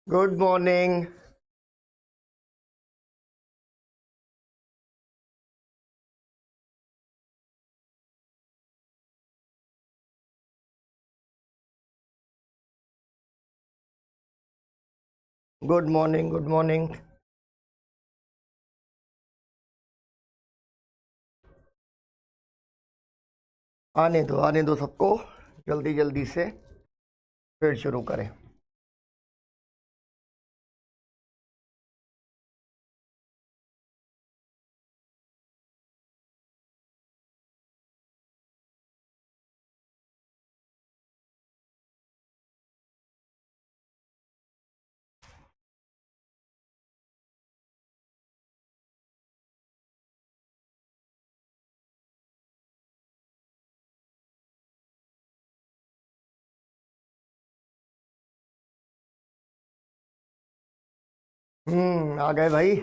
Good morning. Good morning, good morning. आने दो सबको, जल्दी जल्दी से फिर शुरू करें। आ गए भाई।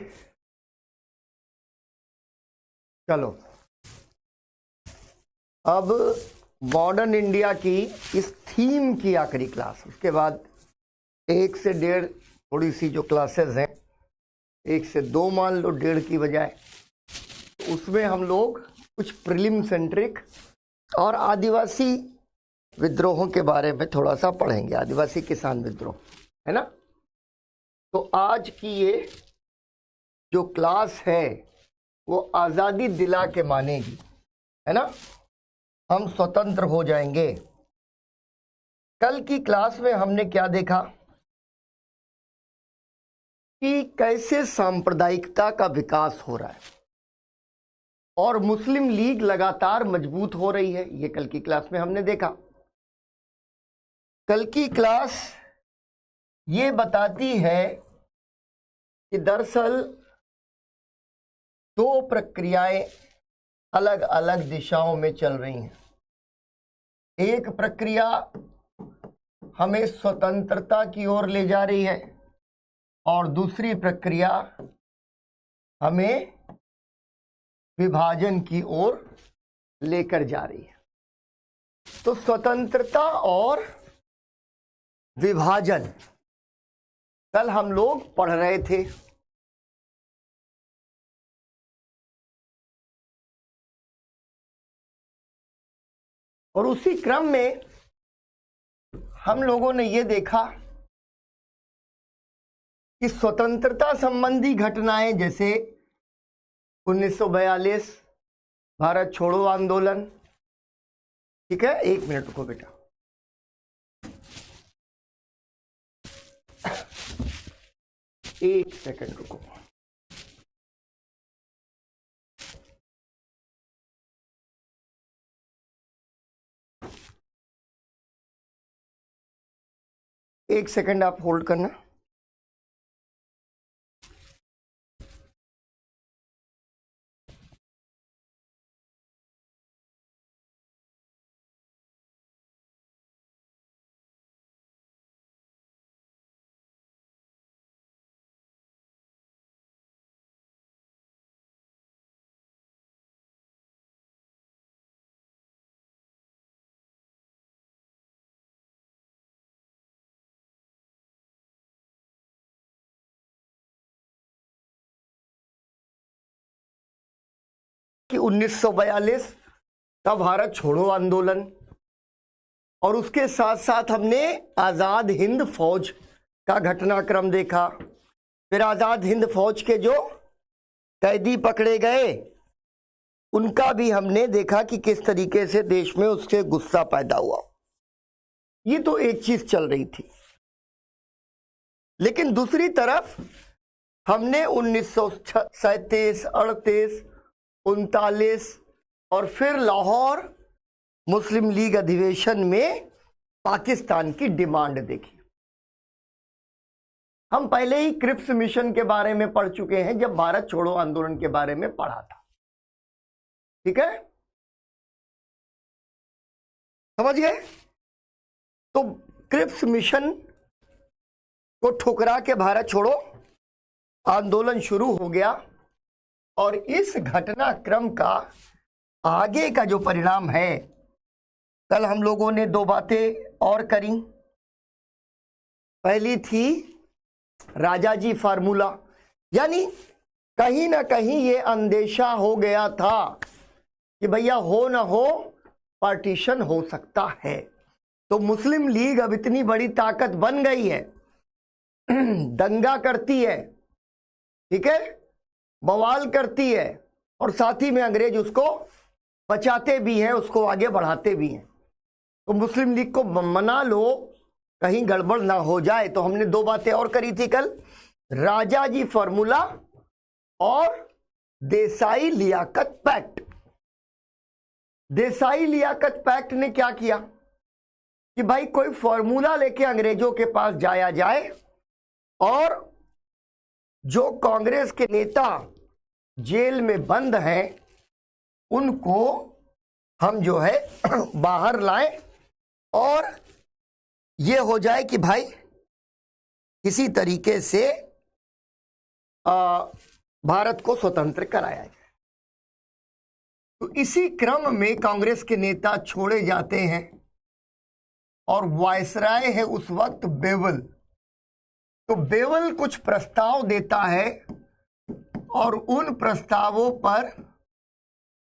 चलो, अब मॉडर्न इंडिया की इस थीम की आखिरी क्लास, उसके बाद 1 से 1.5 थोड़ी सी जो क्लासेस हैं, 1 से 2 मान लो, 1.5 की बजाय, तो उसमें हम लोग कुछ प्रीलिम सेंट्रिक और आदिवासी विद्रोहों के बारे में थोड़ा सा पढ़ेंगे। आदिवासी किसान विद्रोह, है ना। तो आज की ये जो क्लास है वो आज़ादी दिला के मानेगी, है ना। हम स्वतंत्र हो जाएंगे। कल की क्लास में हमने क्या देखा कि कैसे सांप्रदायिकता का विकास हो रहा है और मुस्लिम लीग लगातार मजबूत हो रही है। ये कल की क्लास में हमने देखा। कल की क्लास ये बताती है कि दरअसल 2 प्रक्रियाएं अलग अलग दिशाओं में चल रही हैं। एक प्रक्रिया हमें स्वतंत्रता की ओर ले जा रही है और दूसरी प्रक्रिया हमें विभाजन की ओर लेकर जा रही है। तो स्वतंत्रता और विभाजन कल हम लोग पढ़ रहे थे। और उसी क्रम में हम लोगों ने ये देखा कि स्वतंत्रता संबंधी घटनाएं जैसे 1942 भारत छोड़ो आंदोलन, ठीक है, 1 मिनट रुको बेटा, एक सेकंड रुको। एक सेकंड आप होल्ड करना। कि 1942 का भारत छोड़ो आंदोलन और उसके साथ साथ हमने आजाद हिंद फौज का घटनाक्रम देखा। फिर आजाद हिंद फौज के जो कैदी पकड़े गए उनका भी हमने देखा कि किस तरीके से देश में उससे गुस्सा पैदा हुआ। ये तो एक चीज चल रही थी। लेकिन दूसरी तरफ हमने 1937, 38, 39 और फिर लाहौर मुस्लिम लीग अधिवेशन में पाकिस्तान की डिमांड देखी। हम पहले ही क्रिप्स मिशन के बारे में पढ़ चुके हैं जब भारत छोड़ो आंदोलन के बारे में पढ़ा था, ठीक है, समझ गए। तो क्रिप्स मिशन को ठुकरा के भारत छोड़ो आंदोलन शुरू हो गया और इस घटनाक्रम का आगे का जो परिणाम है, कल हम लोगों ने 2 बातें और करी। पहली थी राजाजी फार्मूला। यानी कहीं ना कहीं ये अंदेशा हो गया था कि भैया हो ना हो पार्टीशन हो सकता है। तो मुस्लिम लीग अब इतनी बड़ी ताकत बन गई है, दंगा करती है, ठीक है, बवाल करती है, और साथ ही में अंग्रेज उसको बचाते भी हैं, उसको आगे बढ़ाते भी हैं। तो मुस्लिम लीग को मना लो कहीं गड़बड़ ना हो जाए। तो हमने दो बातें और करी थी कल, राजाजी फार्मूला और देसाई लियाकत पैक्ट। देसाई लियाकत पैक्ट ने क्या किया कि भाई कोई फॉर्मूला लेके अंग्रेजों के पास जाया जाए और जो कांग्रेस के नेता जेल में बंद हैं उनको हम जो है बाहर लाएं और ये हो जाए कि भाई किसी तरीके से भारत को स्वतंत्र कराया जाए। तो इसी क्रम में कांग्रेस के नेता छोड़े जाते हैं और वायसराय है उस वक्त बेवल। तो बेवल कुछ प्रस्ताव देता है और उन प्रस्तावों पर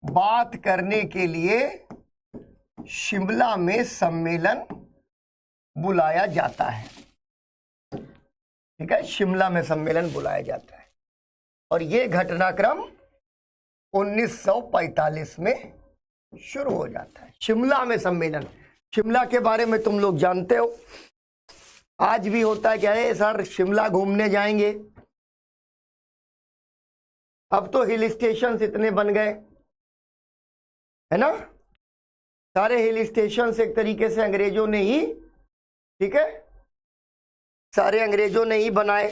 बात करने के लिए शिमला में सम्मेलन बुलाया जाता है। ठीक है, शिमला में सम्मेलन बुलाया जाता है और यह घटनाक्रम 1945 में शुरू हो जाता है। शिमला में सम्मेलन, शिमला के बारे में तुम लोग जानते हो, आज भी होता है कि अरे सर शिमला घूमने जाएंगे। अब तो हिल स्टेशन इतने बन गए है ना, सारे हिल स्टेशन एक तरीके से अंग्रेजों ने ही, ठीक है, सारे अंग्रेजों ने ही बनाए।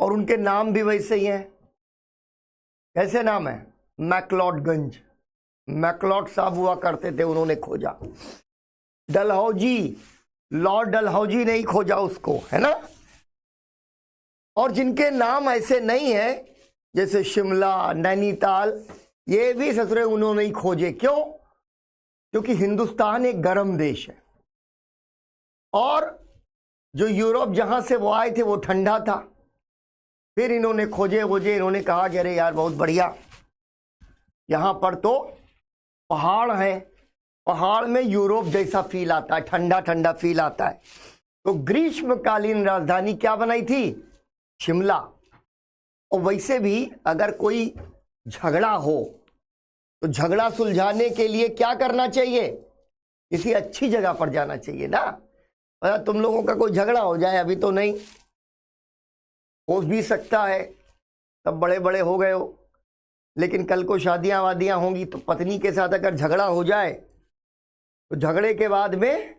और उनके नाम भी वैसे ही हैं। कैसे नाम है? मैक्लॉडगंज, मैक्लॉड साहब हुआ करते थे, उन्होंने खोजा। डलहौजी, लॉर्ड डलहौजी ने ही खोजा उसको, है ना। और जिनके नाम ऐसे नहीं है जैसे शिमला, नैनीताल, ये भी ससुरे उन्होंने ही खोजे। क्यों? क्योंकि हिंदुस्तान एक गर्म देश है और जो यूरोप जहां से वो आए थे वो ठंडा था। फिर इन्होंने खोजे, इन्होंने कहा कि अरे यार बहुत बढ़िया, यहां पर तो पहाड़ है, पहाड़ में यूरोप जैसा फील आता है, ठंडा ठंडा फील आता है। तो ग्रीष्मकालीन राजधानी क्या बनाई थी? शिमला। और वैसे भी अगर कोई झगड़ा हो तो झगड़ा सुलझाने के लिए क्या करना चाहिए? किसी अच्छी जगह पर जाना चाहिए ना। अगर तुम लोगों का कोई झगड़ा हो जाए, अभी तो नहीं, हो भी सकता है, तब बड़े बड़े हो गए हो, लेकिन कल को शादियां वादियां होंगी तो पत्नी के साथ अगर झगड़ा हो जाए तो झगड़े के बाद में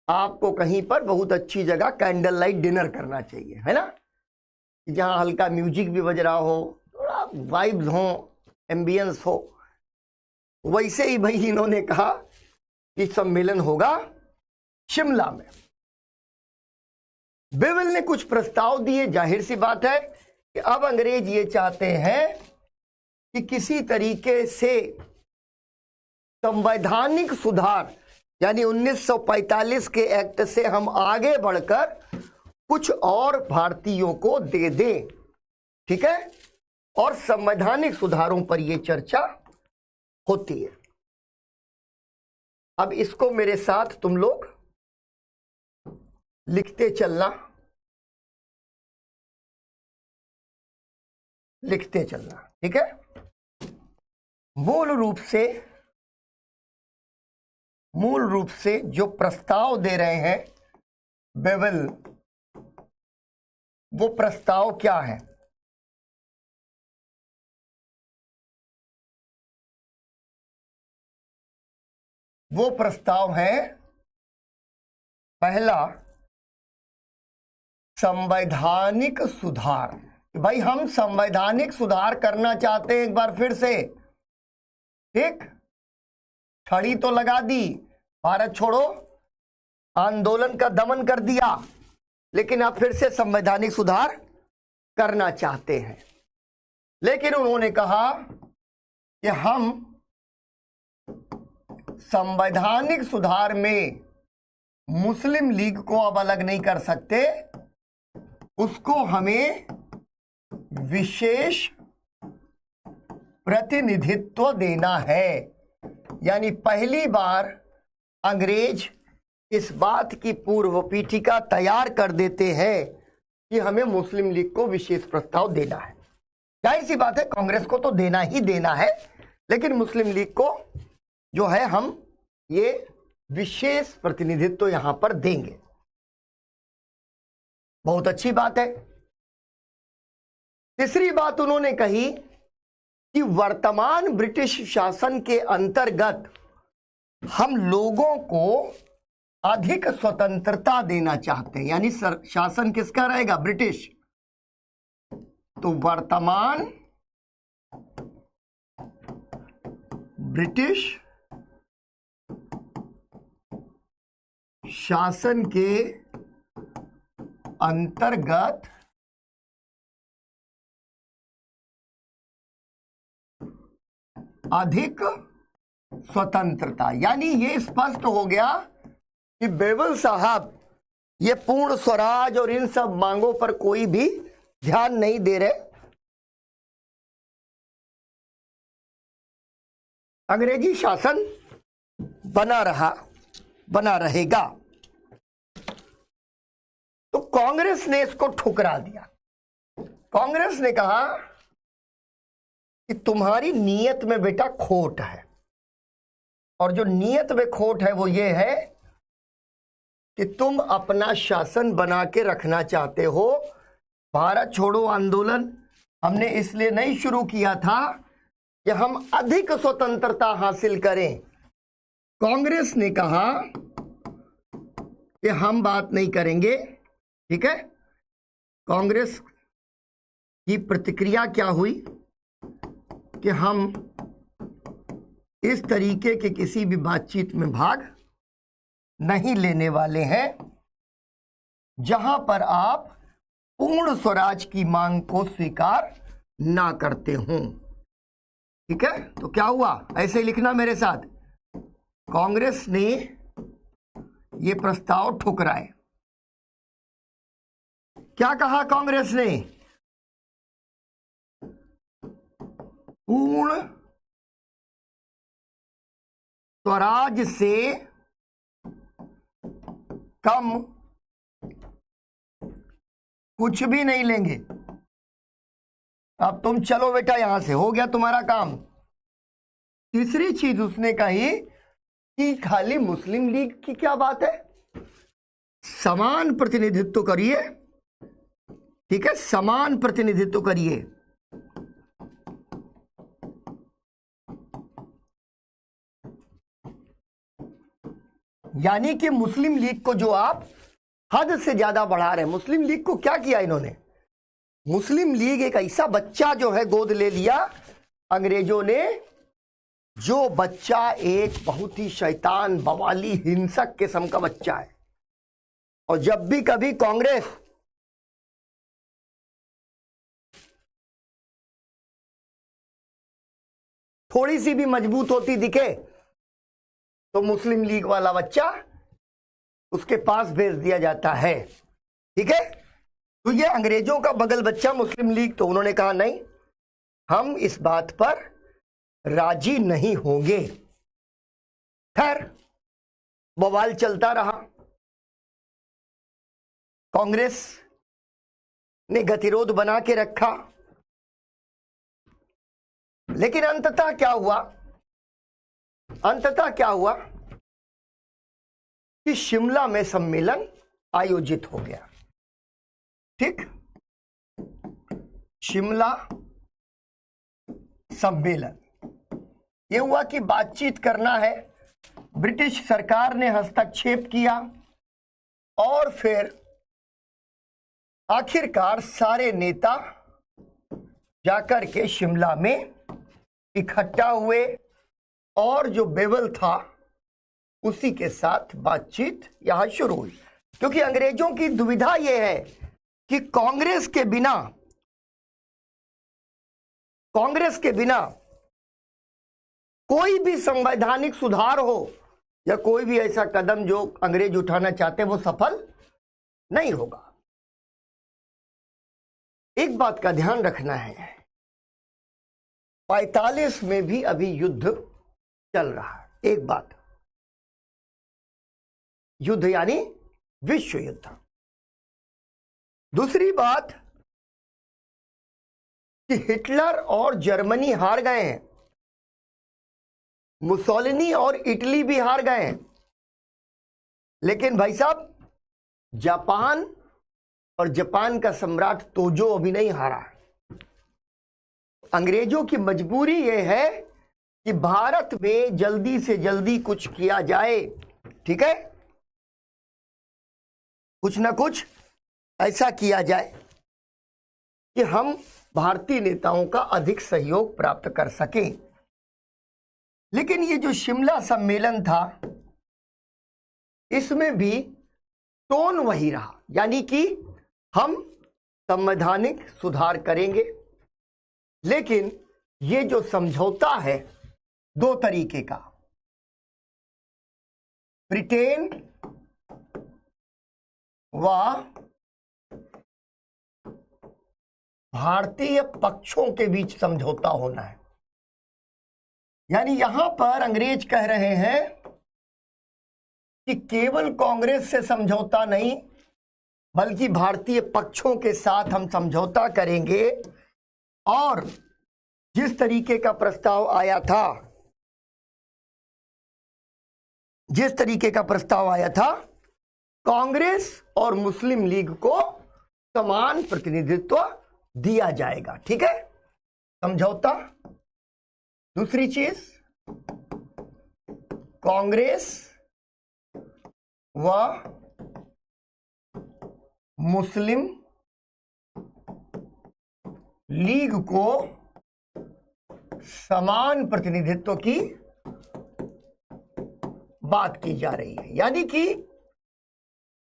आपको कहीं पर बहुत अच्छी जगह कैंडल लाइट डिनर करना चाहिए, है ना, जहां हल्का म्यूजिक भी बज रहा हो, थोड़ा वाइब्स हो, एम्बियंस हो। वैसे ही भाई इन्होंने कहा कि सम्मेलन होगा शिमला में। बेवल ने कुछ प्रस्ताव दिए। जाहिर सी बात है कि अब अंग्रेज ये चाहते हैं कि किसी तरीके से संवैधानिक सुधार, यानी 1945 के एक्ट से हम आगे बढ़कर कुछ और भारतीयों को दे दें, ठीक है। और संवैधानिक सुधारों पर यह चर्चा होती है। अब इसको मेरे साथ तुम लोग लिखते चलना, लिखते चलना, ठीक है। मूल रूप से जो प्रस्ताव दे रहे हैं बेवल, वो प्रस्ताव क्या है? वो प्रस्ताव है, पहला, संवैधानिक सुधार। भाई हम संवैधानिक सुधार करना चाहते हैं एक बार फिर से, ठीक। छड़ी तो लगा दी, भारत छोड़ो आंदोलन का दमन कर दिया, लेकिन आप फिर से संवैधानिक सुधार करना चाहते हैं। लेकिन उन्होंने कहा कि हम संवैधानिक सुधार में मुस्लिम लीग को अब अलग नहीं कर सकते, उसको हमें विशेष प्रतिनिधित्व देना है। यानी पहली बार अंग्रेज इस बात की पूर्व पीठिका तैयार कर देते हैं कि हमें मुस्लिम लीग को विशेष प्रस्ताव देना है। जाहिर सी बात है कांग्रेस को तो देना ही देना है, लेकिन मुस्लिम लीग को जो है हम ये विशेष प्रतिनिधित्व यहां पर देंगे। बहुत अच्छी बात है। तीसरी बात उन्होंने कही कि वर्तमान ब्रिटिश शासन के अंतर्गत हम लोगों को अधिक स्वतंत्रता देना चाहते हैं। यानी शासन किसका रहेगा? ब्रिटिश। तो वर्तमान ब्रिटिश शासन के अंतर्गत अधिक स्वतंत्रता। यानी ये स्पष्ट हो गया कि बेवल साहब ये पूर्ण स्वराज और इन सब मांगों पर कोई भी ध्यान नहीं दे रहे। अंग्रेजी शासन बना रहेगा। तो कांग्रेस ने इसको ठुकरा दिया। कांग्रेस ने कहा कि तुम्हारी नीयत में बेटा खोट है, और जो नीयत में खोट है वो ये है कि तुम अपना शासन बना के रखना चाहते हो। भारत छोड़ो आंदोलन हमने इसलिए नहीं शुरू किया था कि हम अधिक स्वतंत्रता हासिल करें। कांग्रेस ने कहा कि हम बात नहीं करेंगे। ठीक है, कांग्रेस की प्रतिक्रिया क्या हुई कि हम इस तरीके के किसी भी बातचीत में भाग नहीं लेने वाले हैं जहां पर आप पूर्ण स्वराज की मांग को स्वीकार ना करते हों। ठीक है, तो क्या हुआ? ऐसे लिखना मेरे साथ। कांग्रेस ने यह प्रस्ताव ठुकराए। क्या कहा कांग्रेस ने? पूर्ण स्वराज से कम कुछ भी नहीं लेंगे। अब तुम चलो बेटा यहां से, हो गया तुम्हारा काम। तीसरी चीज उसने कही कि खाली मुस्लिम लीग की क्या बात है, समान प्रतिनिधित्व करिए। ठीक है, समान प्रतिनिधित्व करिए। यानी कि मुस्लिम लीग को जो आप हद से ज्यादा बढ़ा रहे हैं। मुस्लिम लीग को क्या किया इन्होंने? मुस्लिम लीग एक ऐसा बच्चा जो है गोद ले लिया अंग्रेजों ने, जो बच्चा एक बहुत ही शैतान बवाली हिंसक किस्म का बच्चा है। और जब भी कभी कांग्रेस थोड़ी सी भी मजबूत होती दिखे तो मुस्लिम लीग वाला बच्चा उसके पास भेज दिया जाता है। ठीक है, तो ये अंग्रेजों का बगल बच्चा मुस्लिम लीग, तो उन्होंने कहा नहीं, हम इस बात पर राजी नहीं होंगे। खैर बवाल चलता रहा। कांग्रेस ने गतिरोध बना के रखा, लेकिन अंततः क्या हुआ? कि शिमला में सम्मेलन आयोजित हो गया। ठीक, शिमला सम्मेलन यह हुआ कि बातचीत करना है। ब्रिटिश सरकार ने हस्तक्षेप किया और फिर आखिरकार सारे नेता जाकर के शिमला में इकट्ठा हुए और जो बेवल था उसी के साथ बातचीत यहां शुरू हुई। क्योंकि अंग्रेजों की दुविधा यह है कि कांग्रेस के बिना कोई भी संवैधानिक सुधार हो या कोई भी ऐसा कदम जो अंग्रेज उठाना चाहते हैं वो सफल नहीं होगा। एक बात का ध्यान रखना है, 45 में भी अभी युद्ध चल रहा है। एक बात, युद्ध यानी विश्व युद्ध। दूसरी बात कि हिटलर और जर्मनी हार गए हैं, मुसोलिनी और इटली भी हार गए हैं, लेकिन भाई साहब जापान और जापान का सम्राट तोजो अभी नहीं हारा। अंग्रेजों की मजबूरी यह है कि भारत में जल्दी से जल्दी कुछ किया जाए, ठीक है, कुछ ना कुछ ऐसा किया जाए कि हम भारतीय नेताओं का अधिक सहयोग प्राप्त कर सकें। लेकिन ये जो शिमला सम्मेलन था, इसमें भी टोन वही रहा, यानी कि हम संवैधानिक सुधार करेंगे, लेकिन ये जो समझौता है दो तरीके का, ब्रिटेन व भारतीय पक्षों के बीच समझौता होना है। यानी यहां पर अंग्रेज कह रहे हैं कि केवल कांग्रेस से समझौता नहीं, बल्कि भारतीय पक्षों के साथ हम समझौता करेंगे। और जिस तरीके का प्रस्ताव आया था, कांग्रेस और मुस्लिम लीग को समान प्रतिनिधित्व दिया जाएगा, ठीक है, समझौता। दूसरी चीज, कांग्रेस व मुस्लिम लीग को समान प्रतिनिधित्व की बात की जा रही है। यानी कि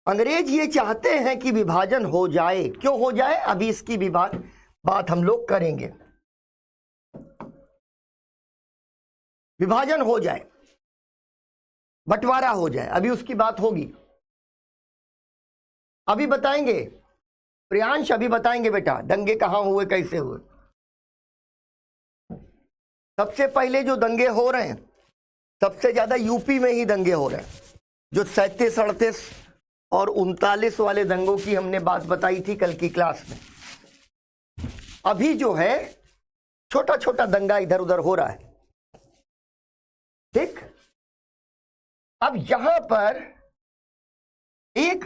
अंग्रेज ये चाहते हैं कि विभाजन हो जाए। क्यों हो जाए, अभी इसकी भी बात हम लोग करेंगे। विभाजन हो जाए, बंटवारा हो जाए, अभी उसकी बात होगी, अभी बताएंगे। प्रियांश अभी बताएंगे बेटा, दंगे कहां हुए, कैसे हुए। सबसे पहले जो दंगे हो रहे हैं, सबसे ज्यादा यूपी में ही दंगे हो रहे हैं। जो 37, 38 और 39 वाले दंगों की हमने बात बताई थी कल की क्लास में, अभी जो है छोटा छोटा दंगा इधर उधर हो रहा है, ठीक। अब यहां पर एक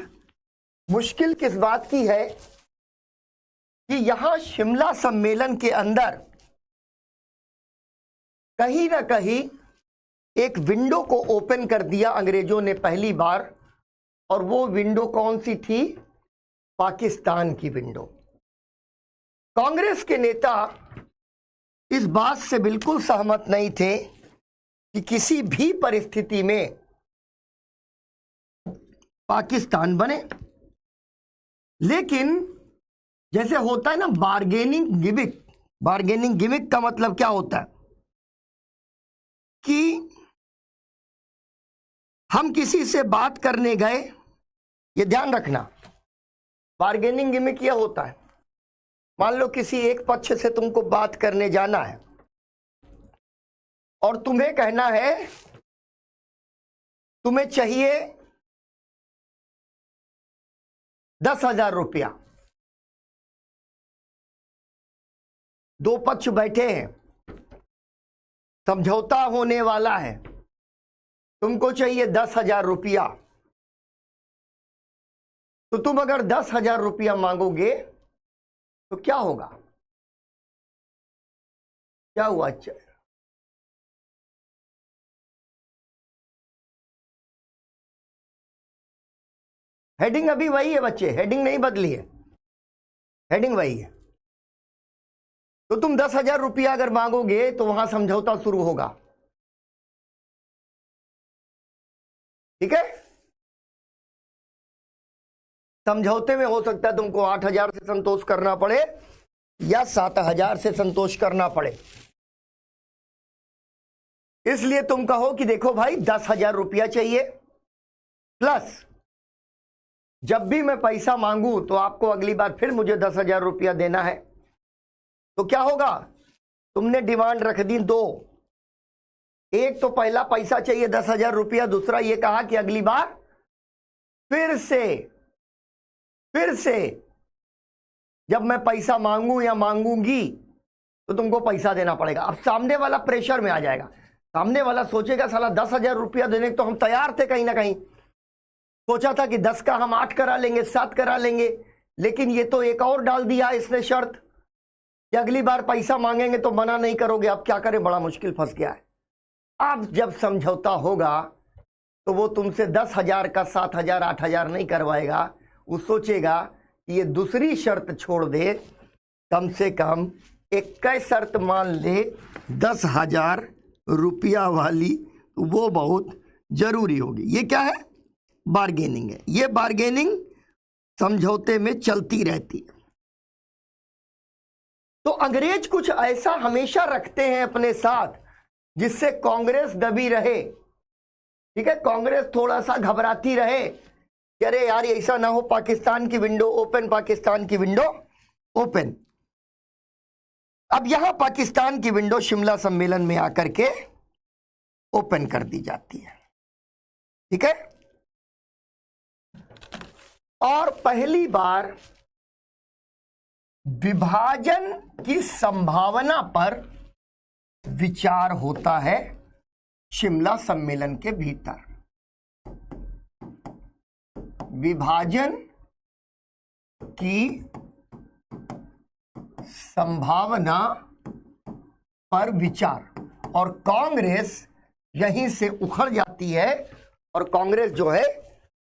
मुश्किल किस बात की है कि यहां शिमला सम्मेलन के अंदर कहीं ना कहीं एक विंडो को ओपन कर दिया अंग्रेजों ने पहली बार। और वो विंडो कौन सी थी, पाकिस्तान की विंडो। कांग्रेस के नेता इस बात से बिल्कुल सहमत नहीं थे कि किसी भी परिस्थिति में पाकिस्तान बने। लेकिन जैसे होता है ना बार्गेनिंग गिमिक का मतलब क्या होता है कि हम किसी से बात करने गए, ये ध्यान रखना, बार्गेनिंग गिमिक यह होता है, मान लो किसी एक पक्ष से तुमको बात करने जाना है और तुम्हें कहना है तुम्हें चाहिए 10,000 रुपया। दो पक्ष बैठे हैं, समझौता होने वाला है, तुमको चाहिए 10,000 रुपया। तो तुम अगर 10,000 रुपया मांगोगे तो क्या होगा, क्या हुआ? हेडिंग अभी वही है बच्चे, हेडिंग नहीं बदली है, हेडिंग वही है। तो तुम 10,000 रुपया अगर मांगोगे तो वहां समझौता शुरू होगा, ठीक है। समझौते में हो सकता है तुमको 8,000 से संतोष करना पड़े या 7,000 से संतोष करना पड़े। इसलिए तुम कहो कि देखो भाई 10,000 रुपया चाहिए, प्लस जब भी मैं पैसा मांगू तो आपको अगली बार फिर मुझे 10,000 रुपया देना है। तो क्या होगा, तुमने डिमांड रख दी दो। एक तो पहला पैसा चाहिए 10,000 रुपया, दूसरा ये कहा कि अगली बार फिर से जब मैं पैसा मांगू या मांगूंगी तो तुमको पैसा देना पड़ेगा। अब सामने वाला प्रेशर में आ जाएगा, सामने वाला सोचेगा साला 10,000 रुपया देने तो हम तैयार थे, कहीं ना कहीं सोचा था कि 10 का हम 8 करा लेंगे, 7 करा लेंगे, लेकिन ये तो एक और डाल दिया इसने शर्त कि अगली बार पैसा मांगेंगे तो मना नहीं करोगे। अब क्या करें, बड़ा मुश्किल फंस गया है। अब जब समझौता होगा तो वो तुमसे 10,000 का 7,000 8,000 नहीं करवाएगा, वो सोचेगा कि ये दूसरी शर्त छोड़ दे, कम से कम एक शर्त मान ले 10,000 रुपया वाली, तो वो बहुत जरूरी होगी। ये क्या है, बार्गेनिंग है। ये बार्गेनिंग समझौते में चलती रहती है। तो अंग्रेज कुछ ऐसा हमेशा रखते हैं अपने साथ जिससे कांग्रेस दबी रहे। ठीक है, कांग्रेस थोड़ा सा घबराती रहे कि अरे यार ऐसा ना हो पाकिस्तान की विंडो ओपन, पाकिस्तान की विंडो ओपन। अब यहां पाकिस्तान की विंडो शिमला सम्मेलन में आकर के ओपन कर दी जाती है। ठीक है, और पहली बार विभाजन की संभावना पर विचार होता है शिमला सम्मेलन के भीतर। विभाजन की संभावना पर विचार, और कांग्रेस यहीं से उखड़ जाती है, और कांग्रेस जो है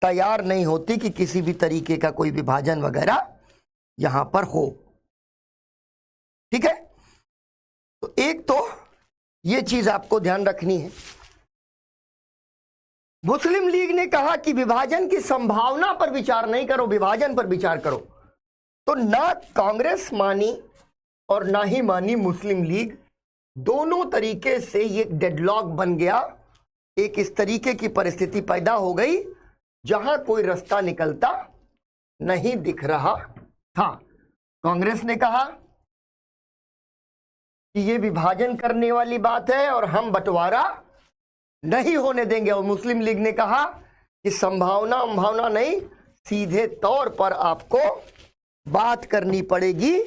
तैयार नहीं होती कि किसी भी तरीके का कोई विभाजन वगैरह यहां पर हो। ठीक है, तो एक तो ये चीज आपको ध्यान रखनी है। मुस्लिम लीग ने कहा कि विभाजन की संभावना पर विचार नहीं करो, विभाजन पर विचार करो। तो ना कांग्रेस मानी और ना ही मानी मुस्लिम लीग। दोनों तरीके से ये डेडलॉक बन गया। एक इस तरीके की परिस्थिति पैदा हो गई जहां कोई रास्ता निकलता नहीं दिख रहा था। कांग्रेस ने कहा कि ये विभाजन करने वाली बात है और हम बंटवारा नहीं होने देंगे, और मुस्लिम लीग ने कहा कि संभावना नहीं, सीधे तौर पर आपको बात करनी पड़ेगी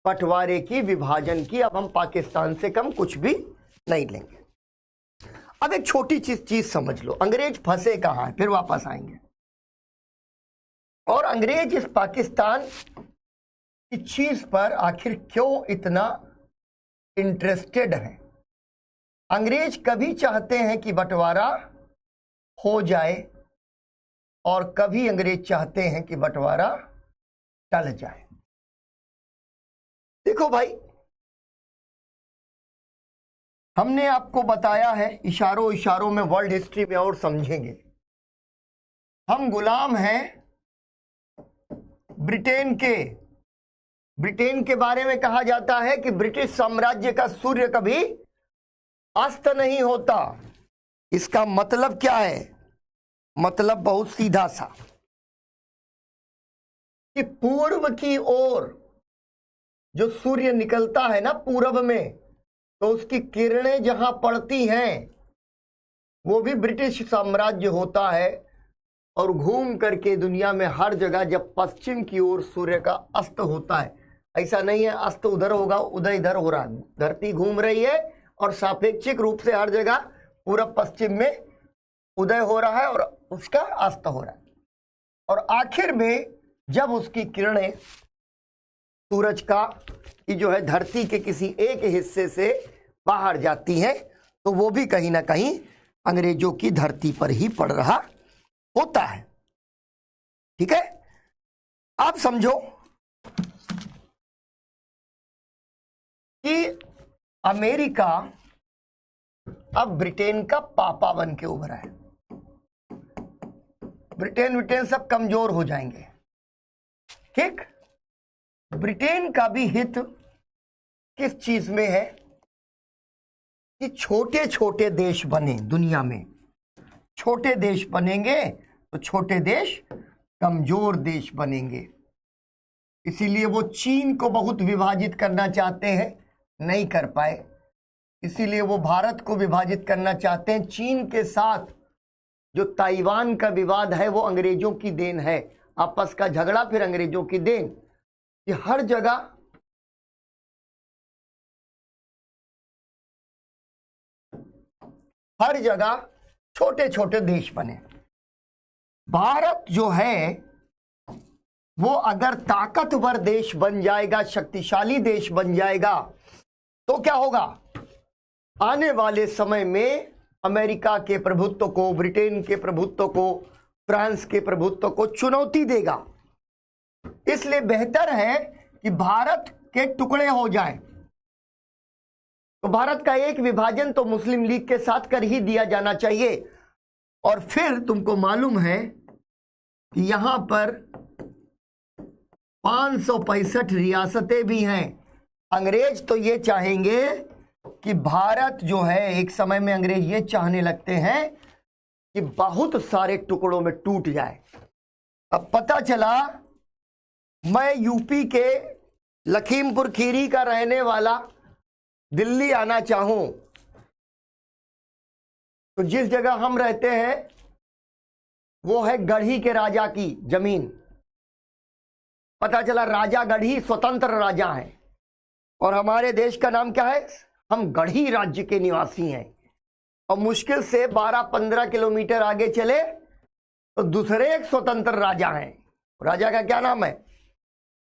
बंटवारे की, विभाजन की। अब हम पाकिस्तान से कम कुछ भी नहीं लेंगे। अब एक छोटी चीज समझ लो, अंग्रेज फंसे कहां है, फिर वापस आएंगे। और अंग्रेज इस पाकिस्तान की चीज पर आखिर क्यों इतना इंटरेस्टेड है। अंग्रेज कभी चाहते हैं कि बंटवारा हो जाए और कभी अंग्रेज चाहते हैं कि बंटवारा टल जाए। देखो भाई, हमने आपको बताया है इशारों इशारों में, वर्ल्ड हिस्ट्री में और समझेंगे। हम गुलाम हैं ब्रिटेन के। ब्रिटेन के बारे में कहा जाता है कि ब्रिटिश साम्राज्य का सूर्य कभी अस्त नहीं होता। इसका मतलब क्या है, मतलब बहुत सीधा सा कि पूर्व की ओर जो सूर्य निकलता है ना पूरब में, तो उसकी किरणें जहां पड़ती हैं वो भी ब्रिटिश साम्राज्य होता है। और घूम करके दुनिया में हर जगह जब पश्चिम की ओर सूर्य का अस्त होता है, ऐसा नहीं है अस्त उधर होगा उदय इधर हो रहा है, धरती घूम रही है और सापेक्षिक रूप से हर जगह पूरब पश्चिम में उदय हो रहा है और उसका अस्त हो रहा है। और आखिर में जब उसकी किरणें सूरज का की जो है धरती के किसी एक हिस्से से बाहर जाती हैं, तो वो भी कहीं ना कहीं अंग्रेजों की धरती पर ही पड़ रहा होता है। ठीक है, आप समझो कि अमेरिका अब ब्रिटेन का पापा बन के उभरा है। ब्रिटेन सब कमजोर हो जाएंगे। ठीक, ब्रिटेन का भी हित किस चीज में है, कि छोटे छोटे देश बने दुनिया में। छोटे देश बनेंगे तो छोटे देश कमजोर देश बनेंगे। इसीलिए वो चीन को बहुत विभाजित करना चाहते हैं, नहीं कर पाए। इसीलिए वो भारत को विभाजित करना चाहते हैं। चीन के साथ जो ताइवान का विवाद है वो अंग्रेजों की देन है। आपस का झगड़ा फिर अंग्रेजों की देन। कि हर जगह छोटे छोटे देश बने। भारत जो है वो अगर ताकतवर देश बन जाएगा, शक्तिशाली देश बन जाएगा, तो क्या होगा? आने वाले समय में अमेरिका के प्रभुत्व को, ब्रिटेन के प्रभुत्व को, फ्रांस के प्रभुत्व को चुनौती देगा। इसलिए बेहतर है कि भारत के टुकड़े हो जाएं। तो भारत का एक विभाजन तो मुस्लिम लीग के साथ कर ही दिया जाना चाहिए। और फिर तुमको मालूम है कि यहां पर 565 रियासतें भी हैं। अंग्रेज तो ये चाहेंगे कि भारत जो है, एक समय में अंग्रेज ये चाहने लगते हैं कि बहुत सारे टुकड़ों में टूट जाए। अब पता चला मैं यूपी के लखीमपुर खीरी का रहने वाला दिल्ली आना चाहूं, तो जिस जगह हम रहते हैं वो है गढ़ी के राजा की जमीन। पता चला राजा गढ़ी स्वतंत्र राजा हैं और हमारे देश का नाम क्या है? हम गढ़ी राज्य के निवासी हैं। और मुश्किल से 12-15 किलोमीटर आगे चले तो दूसरे एक स्वतंत्र राजा हैं। राजा का क्या नाम है?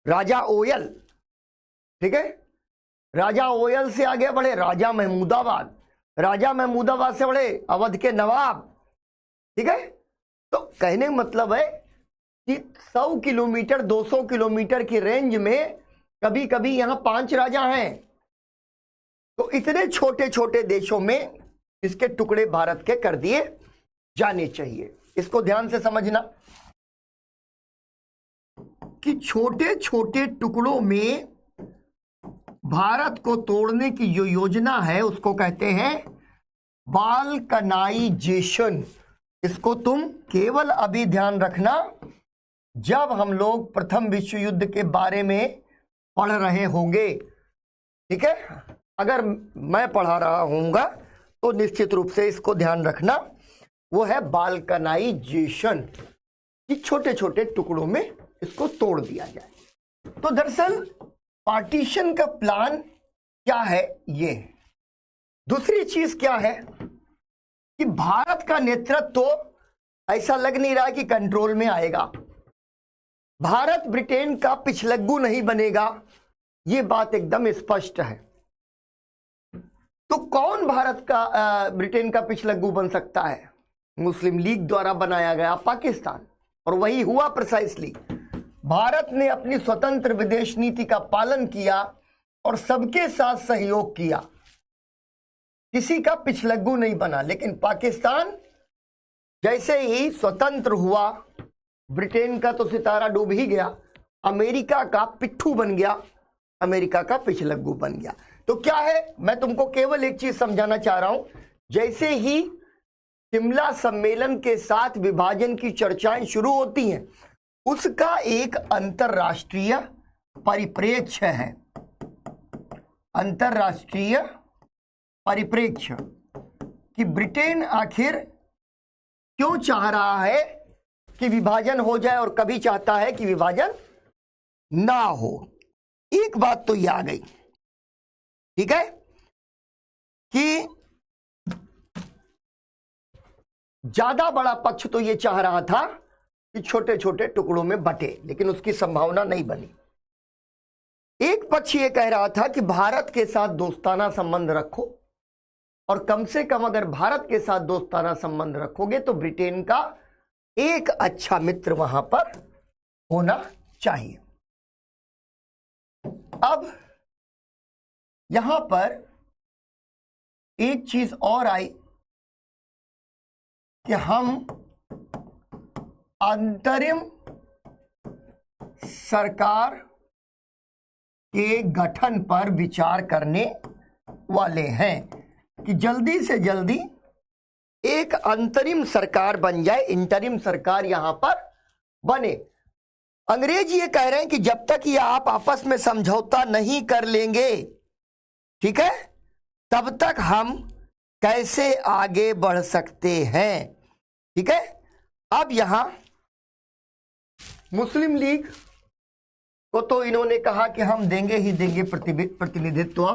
राजा ओयल। ठीक है, राजा ओयल से आगे बढ़े राजा महमूदाबाद, राजा महमूदाबाद से बढ़े अवध के नवाब। ठीक है, तो कहने का मतलब है कि 100 किलोमीटर 200 किलोमीटर की रेंज में कभी कभी यहां 5 राजा हैं। तो इतने छोटे छोटे देशों में इसके टुकड़े भारत के कर दिए जाने चाहिए। इसको ध्यान से समझना कि छोटे छोटे टुकड़ों में भारत को तोड़ने की जो योजना है उसको कहते हैं बाल्कनाइजेशन। इसको तुम केवल अभी ध्यान रखना, जब हम लोग प्रथम विश्व युद्ध के बारे में पढ़ रहे होंगे। ठीक है, अगर मैं पढ़ा रहा होऊंगा तो निश्चित रूप से इसको ध्यान रखना। वो है बाल्कनाइजेशन, कि छोटे छोटे टुकड़ों में इसको तोड़ दिया जाए। तो दरअसल पार्टीशन का प्लान क्या है? ये दूसरी चीज क्या है कि भारत का नेतृत्व तो ऐसा लग नहीं रहा कि कंट्रोल में आएगा। भारत ब्रिटेन का पिछलग्गू नहीं बनेगा, ये बात एकदम स्पष्ट है। तो कौन भारत का ब्रिटेन का पिछलग्गू बन सकता है? मुस्लिम लीग द्वारा बनाया गया पाकिस्तान। और वही हुआ प्रिसाइसली। भारत ने अपनी स्वतंत्र विदेश नीति का पालन किया और सबके साथ सहयोग किया, किसी का पिछलग्गू नहीं बना। लेकिन पाकिस्तान जैसे ही स्वतंत्र हुआ, ब्रिटेन का तो सितारा डूब ही गया, अमेरिका का पिट्ठू बन गया, अमेरिका का पिछलग्गू बन गया। तो क्या है, मैं तुमको केवल एक चीज समझाना चाह रहा हूं। जैसे ही शिमला सम्मेलन के साथ विभाजन की चर्चाएं शुरू होती हैं, उसका एक अंतरराष्ट्रीय परिप्रेक्ष्य है। अंतरराष्ट्रीय परिप्रेक्ष्य कि ब्रिटेन आखिर क्यों चाह रहा है कि विभाजन हो जाए और कभी चाहता है कि विभाजन ना हो। एक बात तो ये आ गई, ठीक है, कि ज्यादा बड़ा पक्ष तो ये चाह रहा था कि छोटे छोटे टुकड़ों में बटे, लेकिन उसकी संभावना नहीं बनी। एक पक्ष ये कह रहा था कि भारत के साथ दोस्ताना संबंध रखो, और कम से कम अगर भारत के साथ दोस्ताना संबंध रखोगे तो ब्रिटेन का एक अच्छा मित्र वहां पर होना चाहिए। अब यहां पर एक चीज और आई कि हम अंतरिम सरकार के गठन पर विचार करने वाले हैं कि जल्दी से जल्दी एक अंतरिम सरकार बन जाए, इंटरिम सरकार यहां पर बने। अंग्रेज ये कह रहे हैं कि जब तक ये आप आपस में समझौता नहीं कर लेंगे, ठीक है, तब तक हम कैसे आगे बढ़ सकते हैं। ठीक है, अब यहां मुस्लिम लीग को तो इन्होंने कहा कि हम देंगे ही देंगे प्रतिनिधित्व,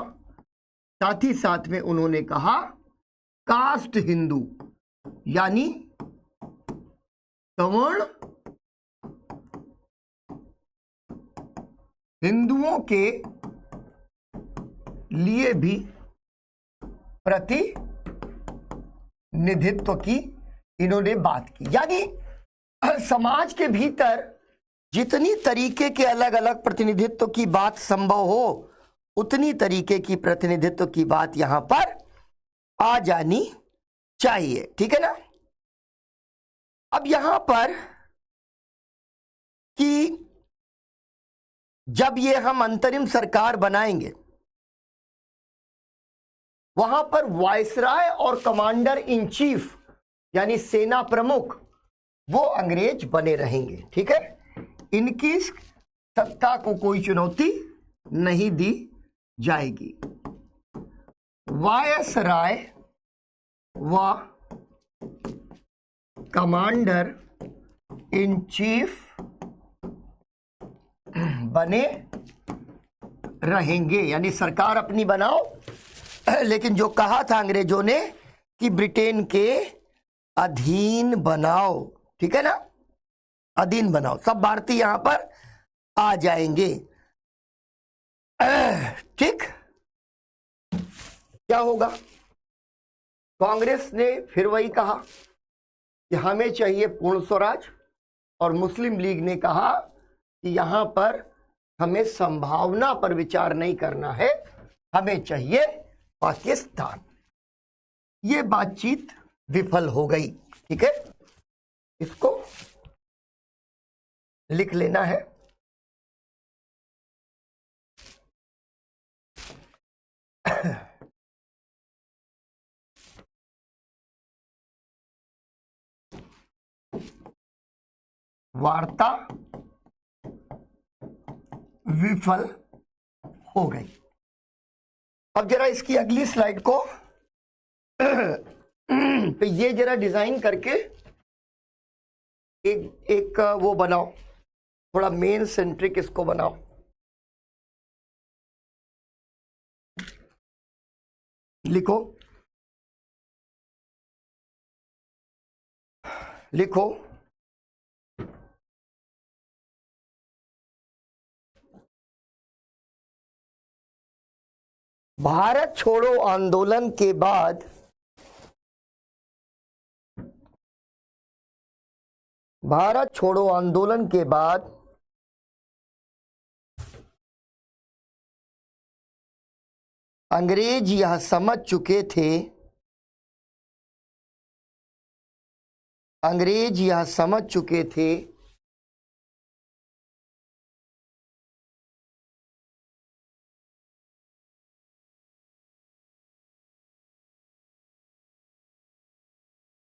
साथ ही साथ में उन्होंने कहा कास्ट हिंदू यानी सवर्ण हिंदुओं के लिए भी प्रतिनिधित्व की इन्होंने बात की। यानी समाज के भीतर जितनी तरीके के अलग अलग प्रतिनिधित्व की बात संभव हो, उतनी तरीके की प्रतिनिधित्व की बात यहां पर आ जानी चाहिए। ठीक है ना। अब यहां पर कि जब ये हम अंतरिम सरकार बनाएंगे, वहां पर वायसराय और कमांडर इन चीफ यानी सेना प्रमुख वो अंग्रेज बने रहेंगे। ठीक है, इनकी सत्ता को कोई चुनौती नहीं दी जाएगी। वायसराय व कमांडर इन चीफ बने रहेंगे, यानी सरकार अपनी बनाओ, लेकिन जो कहा था अंग्रेजों ने कि ब्रिटेन के अधीन बनाओ। ठीक है ना, अधीन बनाओ, सब भारतीय यहां पर आ जाएंगे। ठीक, क्या होगा? कांग्रेस ने फिर वही कहा कि हमें चाहिए पूर्ण स्वराज, और मुस्लिम लीग ने कहा कि यहां पर हमें संभावना पर विचार नहीं करना है, हमें चाहिए पाकिस्तान। ये बातचीत विफल हो गई। ठीक है, इसको लिख लेना है। वार्ता विफल हो गई। अब जरा इसकी अगली स्लाइड को तो ये जरा डिजाइन करके एक वो बनाओ, थोड़ा मेन सेंट्रिक इसको बनाओ। लिखो लिखो भारत छोड़ो आंदोलन के बाद भारत छोड़ो आंदोलन के बाद अंग्रेज यह समझ चुके थे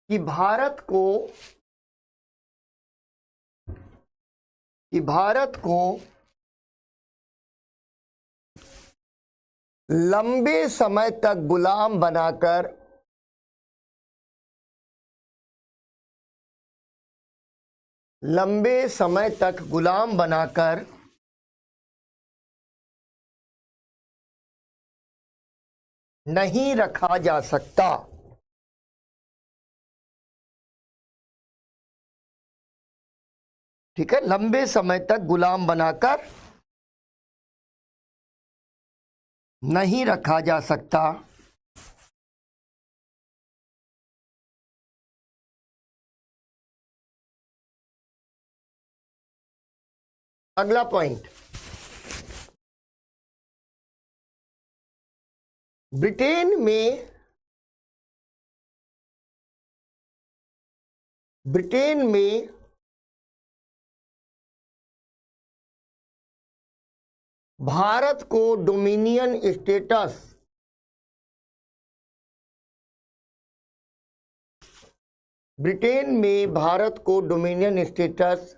कि भारत को लंबे समय तक गुलाम बनाकर नहीं रखा जा सकता। ठीक है, लंबे समय तक गुलाम बनाकर नहीं रखा जा सकता। अगला पॉइंट, ब्रिटेन में भारत को डोमिनियन स्टेटस ब्रिटेन में भारत को डोमिनियन स्टेटस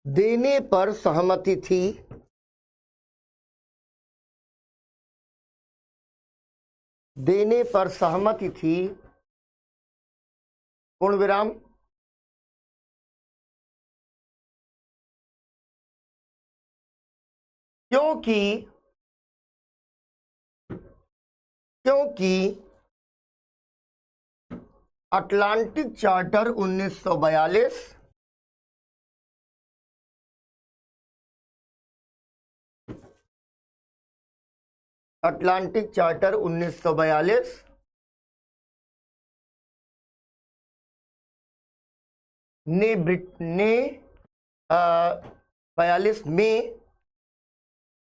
देने पर सहमति थी। देने पर सहमति थी, पूर्ण विराम। क्योंकि अटलांटिक चार्टर 1942 अटलांटिक चार्टर 1942 ने 42 में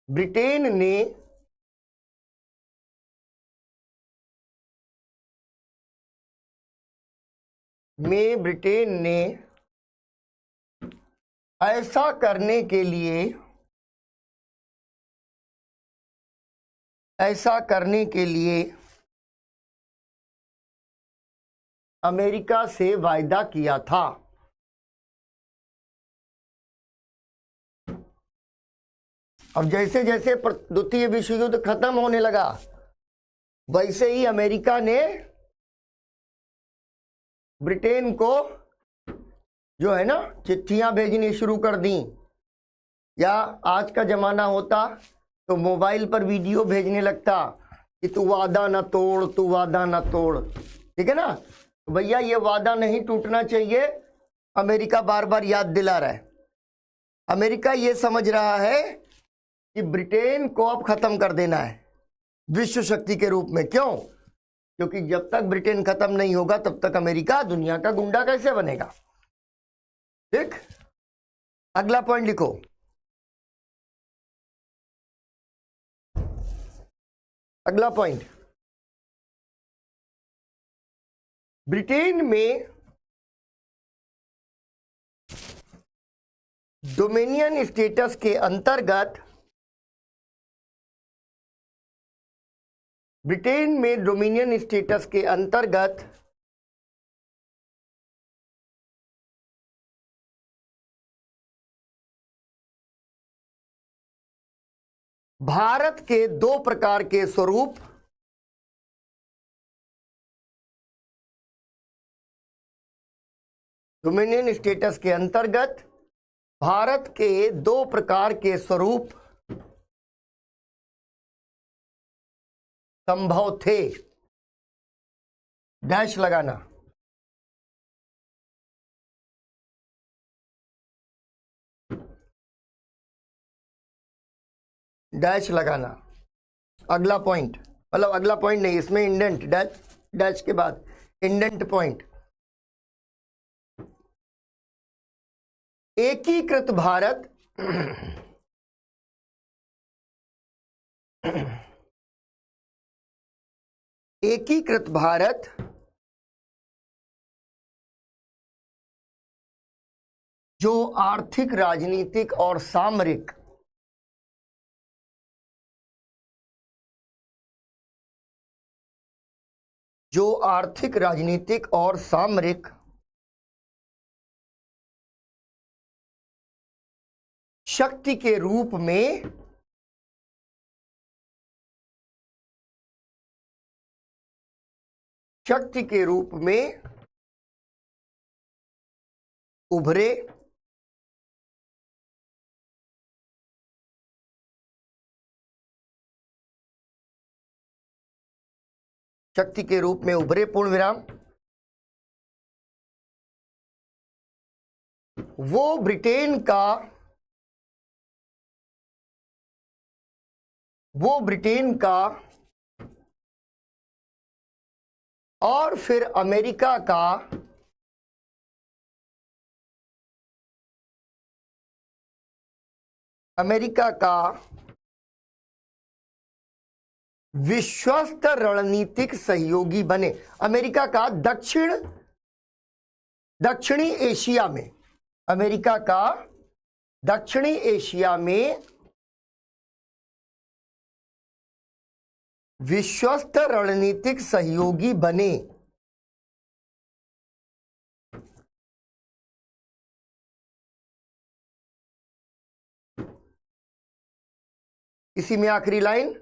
ब्रिटेन ने ऐसा करने के लिए अमेरिका से वायदा किया था। अब जैसे जैसे द्वितीय विश्व युद्ध खत्म होने लगा, वैसे ही अमेरिका ने ब्रिटेन को जो है ना चिट्ठियां भेजनी शुरू कर दी, या आज का जमाना होता तो मोबाइल पर वीडियो भेजने लगता कि तू वादा न तोड़, तू वादा न तोड़। ठीक है ना? तो भैया ये वादा नहीं टूटना चाहिए, अमेरिका बार बार याद दिला रहा है। अमेरिका ये समझ रहा है कि ब्रिटेन को अब खत्म कर देना है विश्व शक्ति के रूप में। क्यों? क्योंकि जब तक ब्रिटेन खत्म नहीं होगा तब तक अमेरिका दुनिया का गुंडा कैसे बनेगा। ठीक, अगला पॉइंट लिखो। अगला पॉइंट, ब्रिटेन में डोमिनियन स्टेटस के अंतर्गत भारत के दो प्रकार के स्वरूप डोमिनियन स्टेटस के अंतर्गत भारत के दो प्रकार के स्वरूप संभव थे। डैश लगाना। डैश लगाना। अगला पॉइंट, मतलब अगला पॉइंट नहीं, इसमें इंडेंट, डैश डैश के बाद इंडेंट पॉइंट। एकीकृत भारत एकीकृत भारत जो आर्थिक, राजनीतिक और सामरिक शक्ति के रूप में उभरे, पूर्ण विराम। वो ब्रिटेन का और फिर अमेरिका का विश्वस्त रणनीतिक सहयोगी बने। अमेरिका का दक्षिणी एशिया में विश्वस्त रणनीतिक सहयोगी बने। इसी में आखिरी लाइन,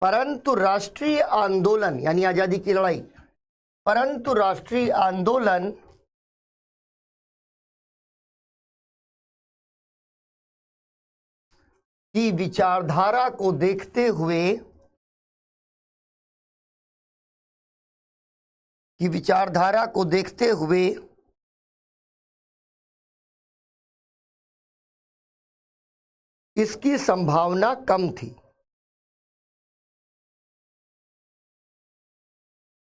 परंतु राष्ट्रीय आंदोलन यानी आजादी की लड़ाई, परंतु राष्ट्रीय आंदोलन की विचारधारा को देखते हुए इसकी संभावना कम थी।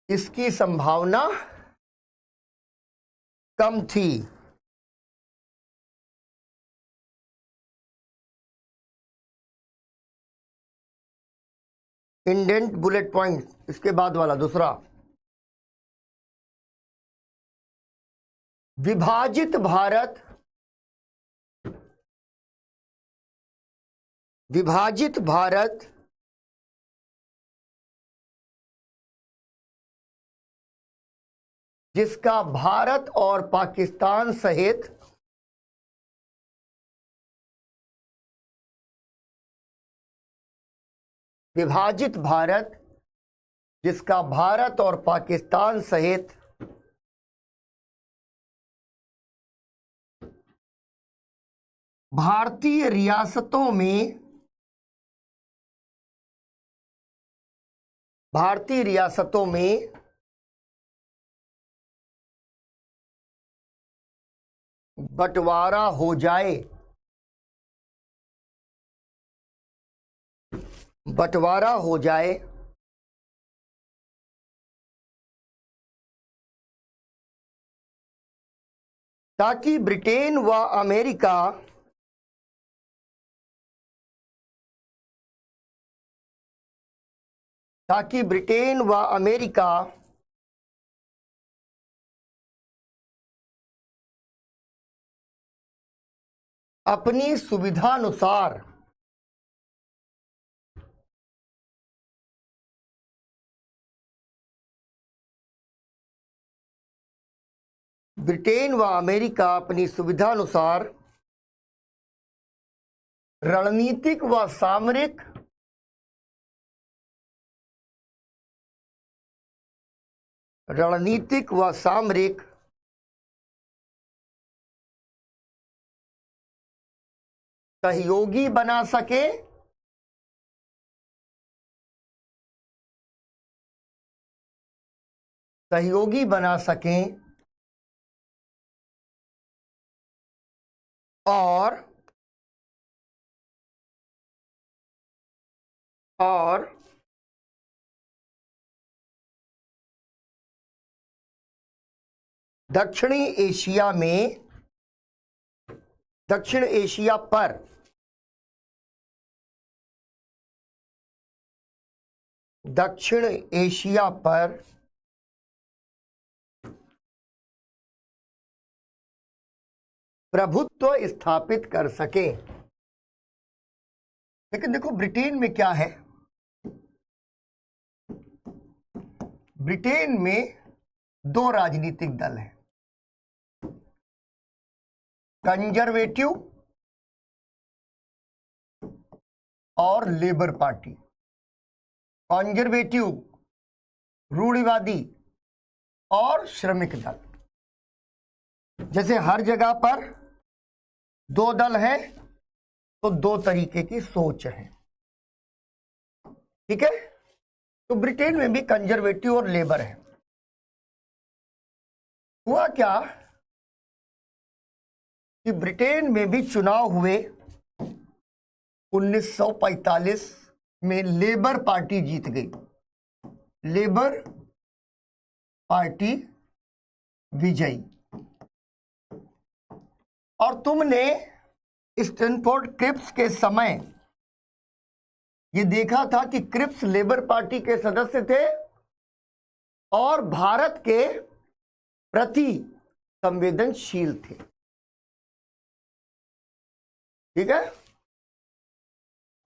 इसकी संभावना कम थी। इंडेंट बुलेट पॉइंट, इसके बाद वाला दूसरा, विभाजित भारत जिसका भारत और पाकिस्तान सहित विभाजित भारत जिसका भारत और पाकिस्तान सहित भारतीय रियासतों में बंटवारा हो जाए ताकि ब्रिटेन व अमेरिका अपनी सुविधानुसार रणनीतिक व सामरिक सहयोगी बना सकें और दक्षिण एशिया पर प्रभुत्व स्थापित कर सके। लेकिन देखो ब्रिटेन में क्या है, ब्रिटेन में दो राजनीतिक दल हैं, कंजर्वेटिव और लेबर पार्टी। कंजर्वेटिव रूढ़िवादी और श्रमिक दल। जैसे हर जगह पर दो दल हैं तो दो तरीके की सोच है, ठीक है। तो ब्रिटेन में भी कंजर्वेटिव और लेबर है। हुआ क्या कि ब्रिटेन में भी चुनाव हुए 1945 में, लेबर पार्टी जीत गई, लेबर पार्टी विजयी। और तुमने स्टैनफोर्ड क्रिप्स के समय ये देखा था कि क्रिप्स लेबर पार्टी के सदस्य थे और भारत के प्रति संवेदनशील थे। ठीक है।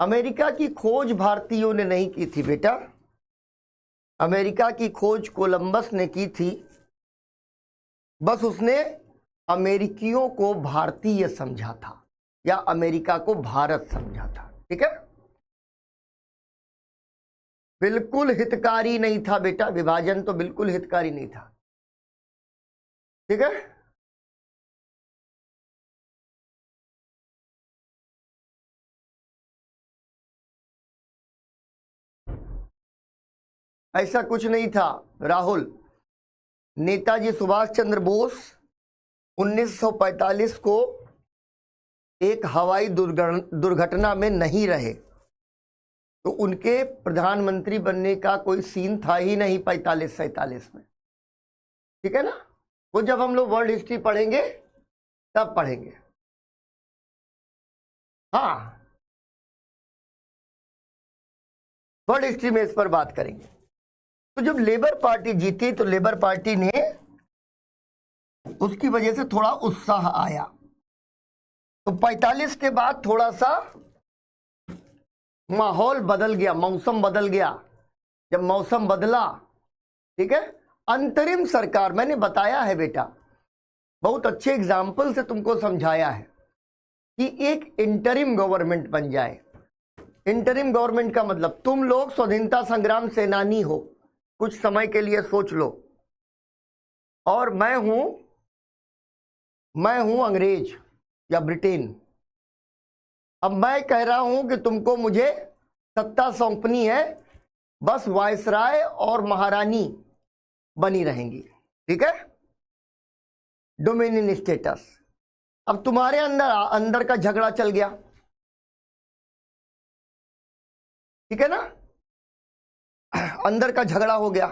अमेरिका की खोज भारतीयों ने नहीं की थी बेटा, अमेरिका की खोज कोलंबस ने की थी। बस उसने अमेरिकियों को भारतीय समझा था या अमेरिका को भारत समझा था। ठीक है। बिल्कुल हितकारी नहीं था बेटा, विभाजन तो बिल्कुल हितकारी नहीं था। ठीक है। ऐसा कुछ नहीं था राहुल। नेताजी सुभाष चंद्र बोस 1945 को एक हवाई दुर्घटना में नहीं रहे, तो उनके प्रधानमंत्री बनने का कोई सीन था ही नहीं 45-47 में। ठीक है ना। वो जब हम लोग वर्ल्ड हिस्ट्री पढ़ेंगे तब पढ़ेंगे। हाँ, वर्ल्ड हिस्ट्री में इस पर बात करेंगे। तो जब लेबर पार्टी जीती तो लेबर पार्टी ने, उसकी वजह से थोड़ा उत्साह आया। तो 45 के बाद थोड़ा सा माहौल बदल गया, मौसम बदल गया। जब मौसम बदला, ठीक है, अंतरिम सरकार, मैंने बताया है बेटा, बहुत अच्छे एग्जाम्पल से तुमको समझाया है कि एक इंटरिम गवर्नमेंट बन जाए। इंटरिम गवर्नमेंट का मतलब तुम लोग स्वाधीनता संग्राम सेनानी हो, कुछ समय के लिए सोच लो, और मैं हूं अंग्रेज या ब्रिटेन। अब मैं कह रहा हूं कि तुमको मुझे सत्ता सौंपनी है, बस वायसराय और महारानी बनी रहेंगी। ठीक है, डोमिनियन स्टेटस। अब तुम्हारे अंदर का झगड़ा चल गया। ठीक है ना, अंदर का झगड़ा हो गया,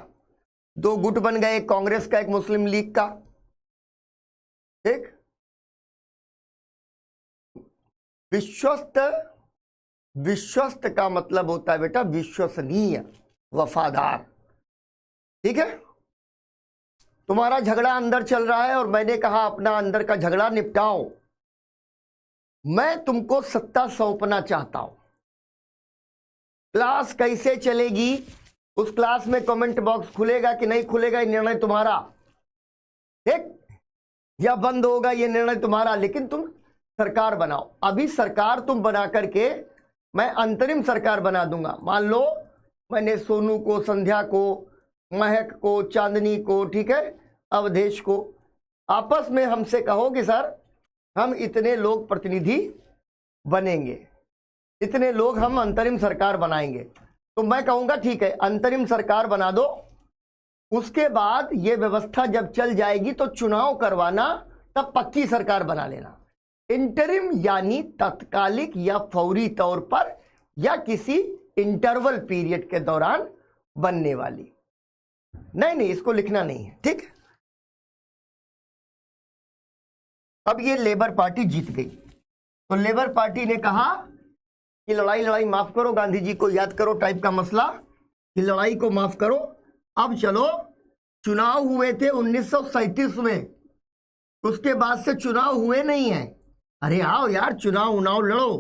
दो गुट बन गए, एक कांग्रेस का एक मुस्लिम लीग का। ठीक, विश्वस्त का मतलब होता है बेटा विश्वसनीय, वफादार। ठीक है, तुम्हारा झगड़ा अंदर चल रहा है और मैंने कहा अपना अंदर का झगड़ा निपटाओ, मैं तुमको सत्ता सौंपना चाहता हूं। क्लास कैसे चलेगी, उस क्लास में कमेंट बॉक्स खुलेगा कि नहीं खुलेगा, ये निर्णय तुम्हारा। ठीक, या बंद होगा, ये निर्णय तुम्हारा। लेकिन तुम सरकार बनाओ। अभी सरकार तुम बना करके मैं अंतरिम सरकार बना दूंगा। मान लो मैंने सोनू को, संध्या को, महक को, चांदनी को, ठीक है, अवधेश को, आपस में हमसे कहो कि सर हम इतने लोग प्रतिनिधि बनेंगे, इतने लोग हम अंतरिम सरकार बनाएंगे। तो मैं कहूंगा ठीक है अंतरिम सरकार बना दो, उसके बाद ये व्यवस्था जब चल जाएगी तो चुनाव करवाना, तब पक्की सरकार बना लेना। इंटरिम यानी तत्कालिक या फौरी तौर पर या किसी इंटरवल पीरियड के दौरान बनने वाली। नहीं, इसको लिखना नहीं है। ठीक, अब ये लेबर पार्टी जीत गई, तो लेबर पार्टी ने कहा कि लड़ाई माफ करो, गांधी जी को याद करो टाइप का मसला, कि लड़ाई को माफ करो। अब चलो, चुनाव हुए थे 1937 में, उसके बाद से चुनाव हुए नहीं है। अरे आओ यार, चुनाव लड़ो।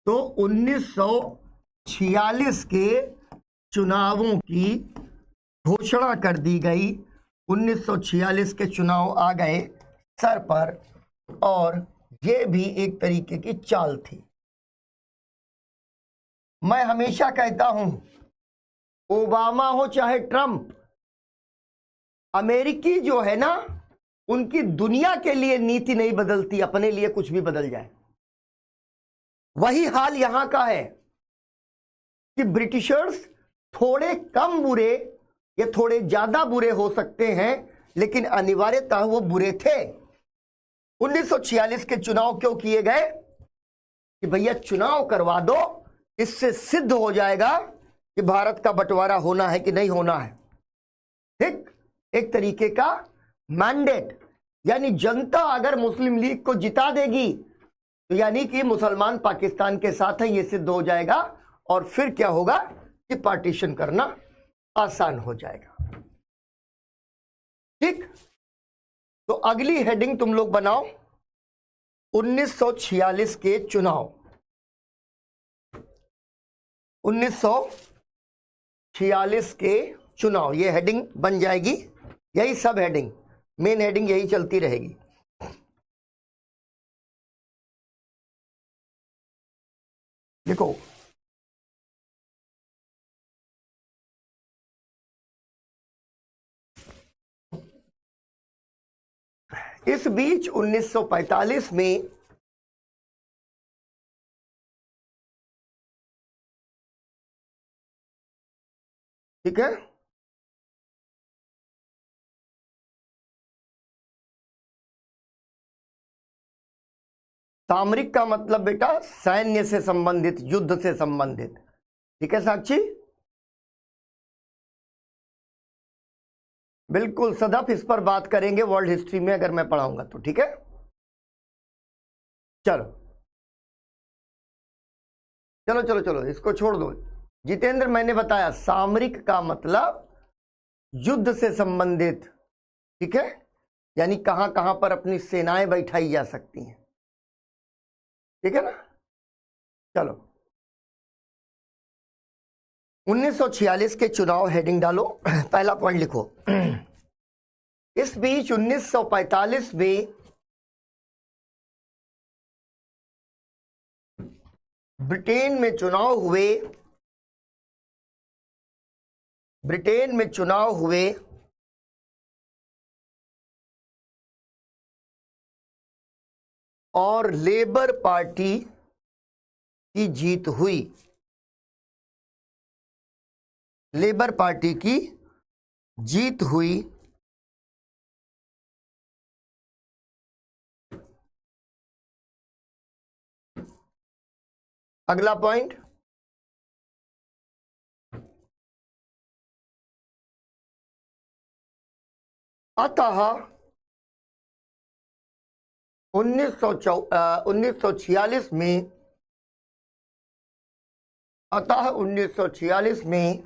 तो 1946 के चुनावों की घोषणा कर दी गई। 1946 के चुनाव आ गए सर पर, और ये भी एक तरीके की चाल थी। मैं हमेशा कहता हूं, ओबामा हो चाहे ट्रंप, अमेरिकी जो है ना, उनकी दुनिया के लिए नीति नहीं बदलती, अपने लिए कुछ भी बदल जाए। वही हाल यहां का है कि ब्रिटिशर्स थोड़े कम बुरे या थोड़े ज्यादा बुरे हो सकते हैं, लेकिन अनिवार्यतः वो बुरे थे। 1946 के चुनाव क्यों किए गए कि भैया चुनाव करवा दो, इससे सिद्ध हो जाएगा कि भारत का बंटवारा होना है कि नहीं होना है। ठीक, एक तरीके का मैंडेट, यानी जनता अगर मुस्लिम लीग को जिता देगी तो यानी कि मुसलमान पाकिस्तान के साथ है, ये सिद्ध हो जाएगा। और फिर क्या होगा कि पार्टीशन करना आसान हो जाएगा। ठीक, तो अगली हेडिंग तुम लोग बनाओ 1946 के चुनाव। 1946 के चुनाव, ये हेडिंग बन जाएगी। यही सब हेडिंग, मेन हेडिंग यही चलती रहेगी। देखो इस बीच 1945 में ठीक है, सामरिक का मतलब बेटा सैन्य से संबंधित, युद्ध से संबंधित। ठीक है साक्षी, बिल्कुल सदफ, इस पर बात करेंगे वर्ल्ड हिस्ट्री में अगर मैं पढ़ाऊंगा तो। ठीक है, चलो चलो चलो चलो इसको छोड़ दो। जितेंद्र, मैंने बताया सामरिक का मतलब युद्ध से संबंधित। ठीक है, यानी कहां कहां पर अपनी सेनाएं बैठाई जा सकती हैं। ठीक है ना, चलो 1946 के चुनाव हेडिंग डालो, पहला पॉइंट लिखो। इस बीच 1945 में ब्रिटेन में चुनाव हुए, ब्रिटेन में चुनाव हुए और लेबर पार्टी की जीत हुई। लेबर पार्टी की जीत हुई। अगला पॉइंट, अतः 1946 में, अतः 1946 में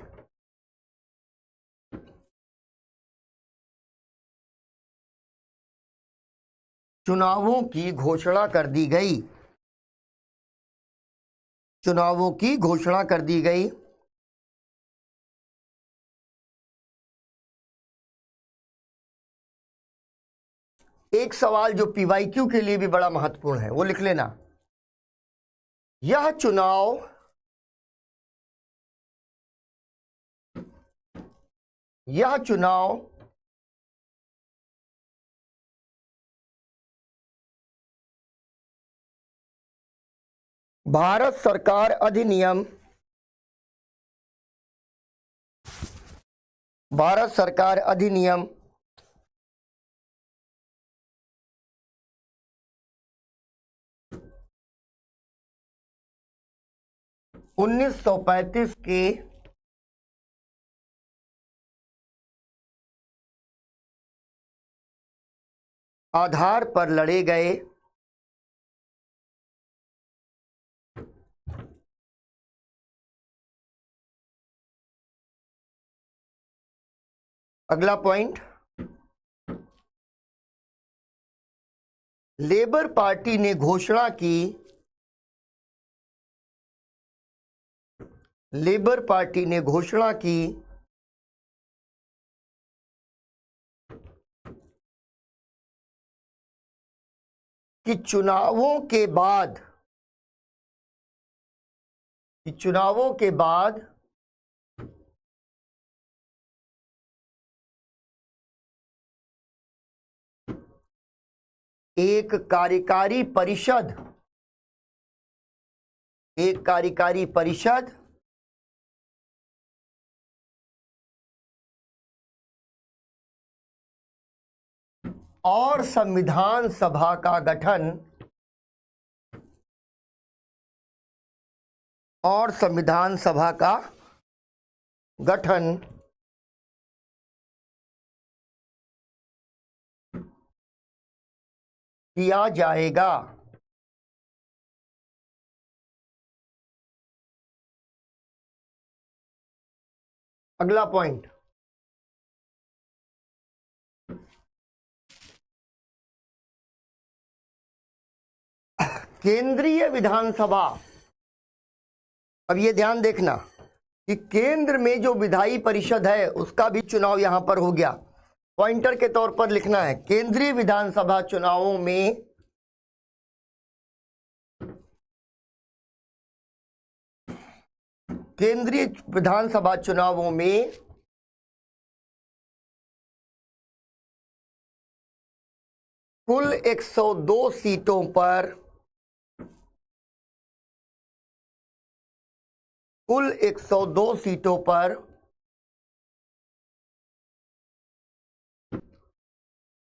चुनावों की घोषणा कर दी गई। चुनावों की घोषणा कर दी गई। एक सवाल जो पीवाईक्यू के लिए भी बड़ा महत्वपूर्ण है वो लिख लेना। यह चुनाव यह चुनाव भारत सरकार अधिनियम, भारत सरकार अधिनियम 1935 के आधार पर लड़े गए अगला पॉइंट, लेबर पार्टी ने घोषणा की, लेबर पार्टी ने घोषणा की कि चुनावों के बाद, कि चुनावों के बाद एक कार्यकारी परिषद, एक कार्यकारी परिषद और संविधान सभा का गठन, और संविधान सभा का गठन किया जाएगा। अगला पॉइंट, केंद्रीय विधानसभा, अब ये ध्यान देखना कि केंद्र में जो विधायी परिषद है उसका भी चुनाव यहां पर हो गया। पॉइंटर के तौर पर लिखना है, केंद्रीय विधानसभा चुनावों में केंद्रीय विधानसभा चुनावों में कुल 102 सीटों पर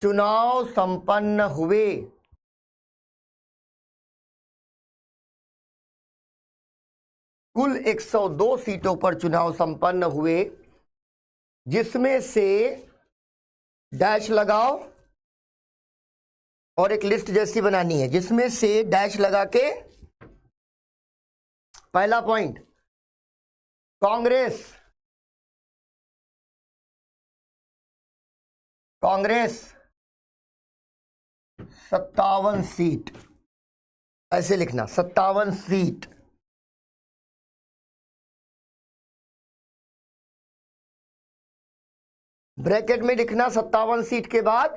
चुनाव संपन्न हुए। कुल 102 सीटों पर चुनाव संपन्न हुए, जिसमें से डैश लगाओ और एक लिस्ट जैसी बनानी है, जिसमें से डैश लगा के पहला पॉइंट कांग्रेस 57 सीट, ऐसे लिखना 57 सीट। ब्रैकेट में लिखना 57 सीट के बाद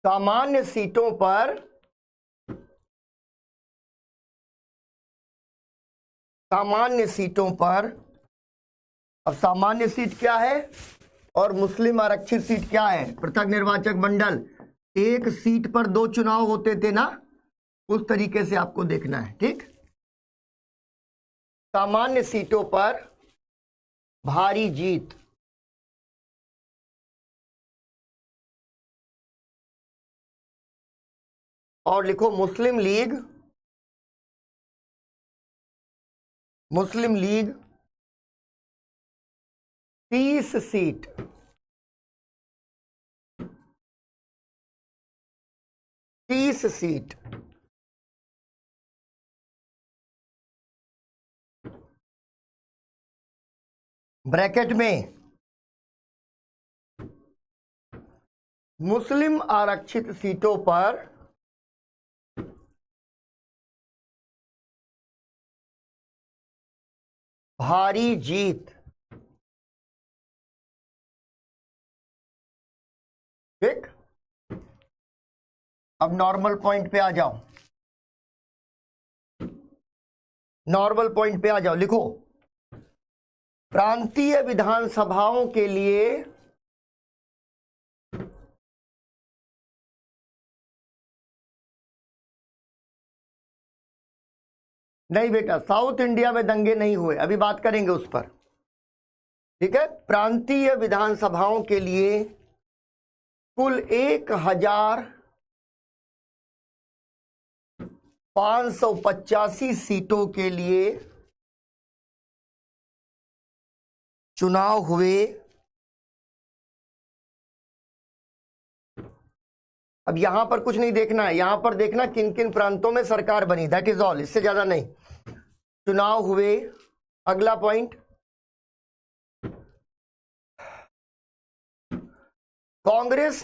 सामान्य सीटों पर अब सामान्य सीट क्या है और मुस्लिम आरक्षित सीट क्या है? पृथक निर्वाचक मंडल, एक सीट पर 2 चुनाव होते थे ना, उस तरीके से आपको देखना है, ठीक। सामान्य सीटों पर भारी जीत, और लिखो मुस्लिम लीग 30 सीट, 30 सीट। ब्रैकेट में मुस्लिम आरक्षित सीटों पर भारी जीत, ठीक। अब नॉर्मल पॉइंट पे आ जाओ, नॉर्मल पॉइंट पे आ जाओ। लिखो प्रांतीय विधानसभाओं के लिए नहीं बेटा, साउथ इंडिया में दंगे नहीं हुए, अभी बात करेंगे उस पर, ठीक है। प्रांतीय विधानसभाओं के लिए कुल 1585 सीटों के लिए चुनाव हुए। अब यहां पर कुछ नहीं देखना है, यहां पर देखना किन किन प्रांतों में सरकार बनी, दैट इज ऑल, इससे ज्यादा नहीं। चुनाव हुए। अगला पॉइंट, कांग्रेस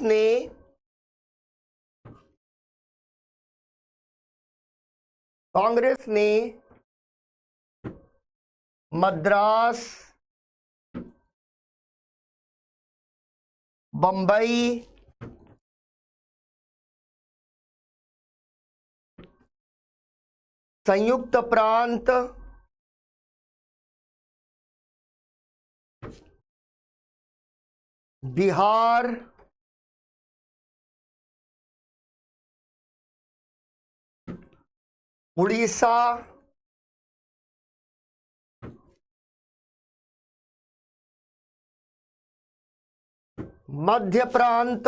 ने मद्रास, बंबई, संयुक्त प्रांत, बिहार, उड़ीसा, मध्य प्रांत,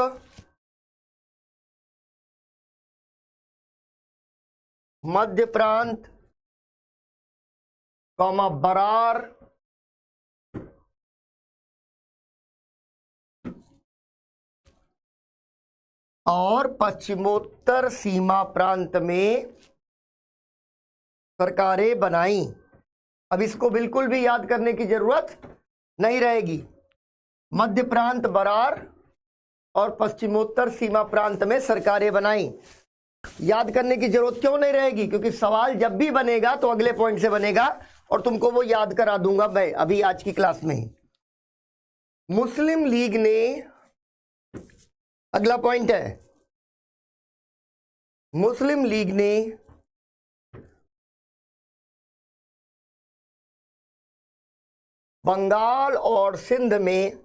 बरार, और पश्चिमोत्तर सीमा प्रांत में सरकारें बनाई। अब इसको बिल्कुल भी याद करने की जरूरत नहीं रहेगी। मध्य प्रांत, बरार, और पश्चिमोत्तर सीमा प्रांत में सरकारें बनाई। याद करने की जरूरत क्यों नहीं रहेगी, क्योंकि सवाल जब भी बनेगा तो अगले पॉइंट से बनेगा और तुमको वो याद करा दूंगा मैं अभी आज की क्लास में ही। मुस्लिम लीग ने, अगला पॉइंट है, मुस्लिम लीग ने बंगाल और सिंध में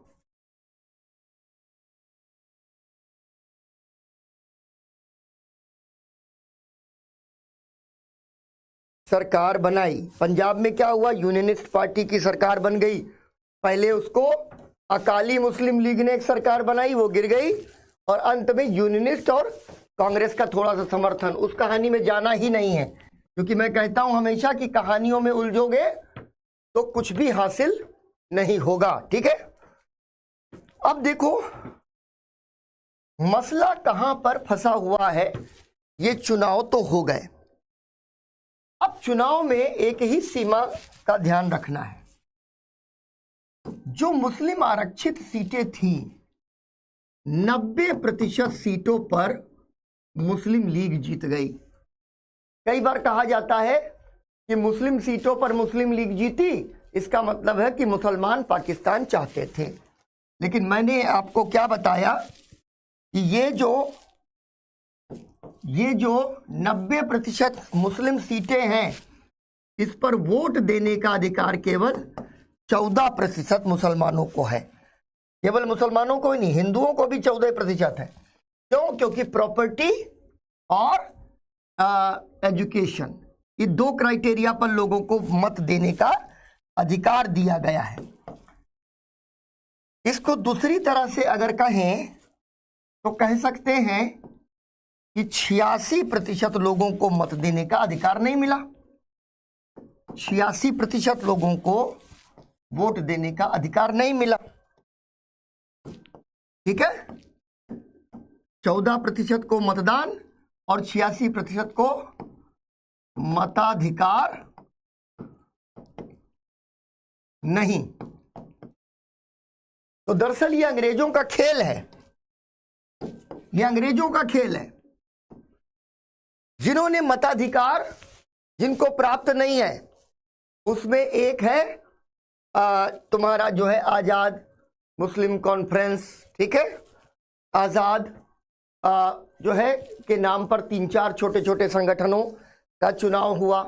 सरकार बनाई। पंजाब में क्या हुआ, यूनियनिस्ट पार्टी की सरकार बन गई। पहले उसको अकाली मुस्लिम लीग ने एक सरकार बनाई, वो गिर गई, और अंत में यूनियनिस्ट और कांग्रेस का थोड़ा सा समर्थन। उस कहानी में जाना ही नहीं है, क्योंकि मैं कहता हूं हमेशा कि कहानियों में उलझोगे तो कुछ भी हासिल नहीं होगा। ठीक है, अब देखो मसला कहां पर फंसा हुआ है। ये चुनाव तो हो गए, अब चुनाव में एक ही सीमा का ध्यान रखना है। जो मुस्लिम आरक्षित सीटें थी, 90% सीटों पर मुस्लिम लीग जीत गई। कई बार कहा जाता है कि मुस्लिम सीटों पर मुस्लिम लीग जीती, इसका मतलब है कि मुसलमान पाकिस्तान चाहते थे। लेकिन मैंने आपको क्या बताया कि ये जो 90% मुस्लिम सीटें हैं, इस पर वोट देने का अधिकार केवल 14% मुसलमानों को है। केवल मुसलमानों को ही नहीं, हिंदुओं को भी 14% है। क्यों? क्योंकि प्रॉपर्टी और एजुकेशन, ये 2 क्राइटेरिया पर लोगों को मत देने का अधिकार दिया गया है। इसको दूसरी तरह से अगर कहें तो कह सकते हैं कि 86% लोगों को मत देने का अधिकार नहीं मिला। 86% लोगों को वोट देने का अधिकार नहीं मिला। ठीक है, 14% को मतदान और 86% को मताधिकार नहीं। तो दरअसल ये अंग्रेजों का खेल है, ये अंग्रेजों का खेल है। जिन्होंने मताधिकार जिनको प्राप्त नहीं है, उसमें एक है तुम्हारा जो है आजाद मुस्लिम कॉन्फ्रेंस। ठीक है, आजाद जो है के नाम पर 3-4 छोटे छोटे संगठनों का चुनाव हुआ।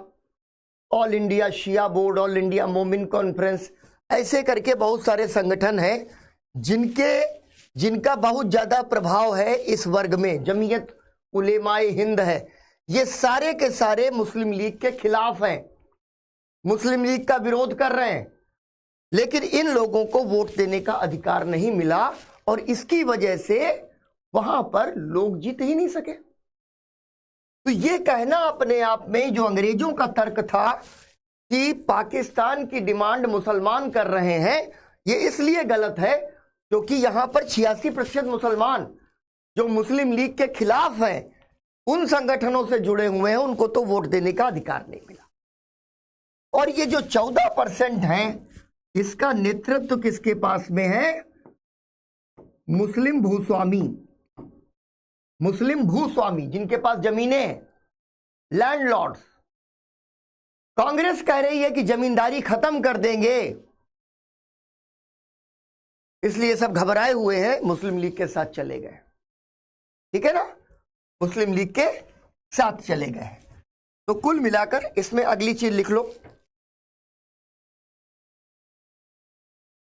ऑल इंडिया शिया बोर्ड, ऑल इंडिया मोमिन कॉन्फ्रेंस, ऐसे करके बहुत सारे संगठन हैं जिनका बहुत ज्यादा प्रभाव है इस वर्ग में। जमीयत उलेमाए हिंद है, ये सारे के सारे मुस्लिम लीग के खिलाफ हैं, मुस्लिम लीग का विरोध कर रहे हैं। लेकिन इन लोगों को वोट देने का अधिकार नहीं मिला और इसकी वजह से वहां पर लोग जीत ही नहीं सके। तो ये कहना अपने आप में जो अंग्रेजों का तर्क था कि पाकिस्तान की डिमांड मुसलमान कर रहे हैं, ये इसलिए गलत है क्योंकि यहां पर 86% मुसलमान जो मुस्लिम लीग के खिलाफ हैं, उन संगठनों से जुड़े हुए हैं, उनको तो वोट देने का अधिकार नहीं मिला। और ये जो 14% हैं, इसका नेतृत्व किसके पास में है? मुस्लिम भूस्वामी, मुस्लिम भूस्वामी जिनके पास जमीनें हैं, लैंडलॉर्ड्स। कांग्रेस कह रही है कि जमींदारी खत्म कर देंगे, इसलिए सब घबराए हुए हैं, मुस्लिम लीग के साथ चले गए। ठीक है ना, मुस्लिम लीग के साथ चले गए। तो कुल मिलाकर इसमें अगली चीज लिख लो,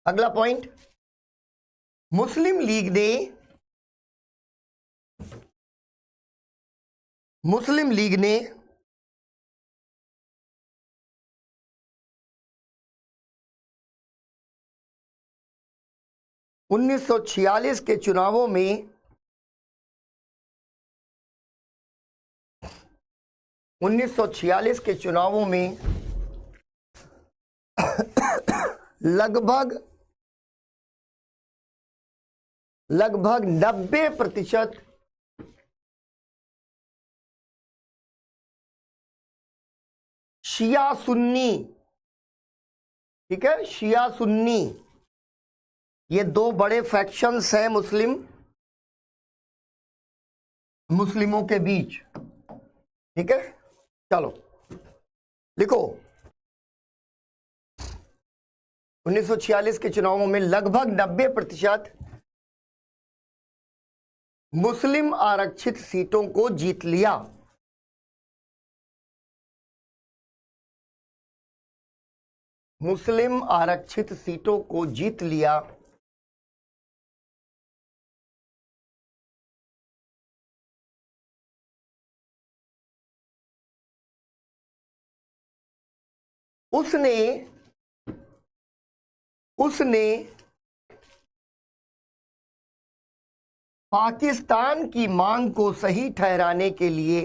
अगला पॉइंट, मुस्लिम लीग ने 1946 के चुनावों में 1946 के चुनावों में लगभग 90% शिया सुन्नी, ठीक है, शिया सुन्नी, ये 2 बड़े फैक्शंस हैं मुस्लिम मुस्लिमों के बीच। ठीक है, चलो लिखो। 1946 के चुनावों में लगभग 90% मुस्लिम आरक्षित सीटों को जीत लिया। मुस्लिम आरक्षित सीटों को जीत लिया। उसने पाकिस्तान की मांग को सही ठहराने के लिए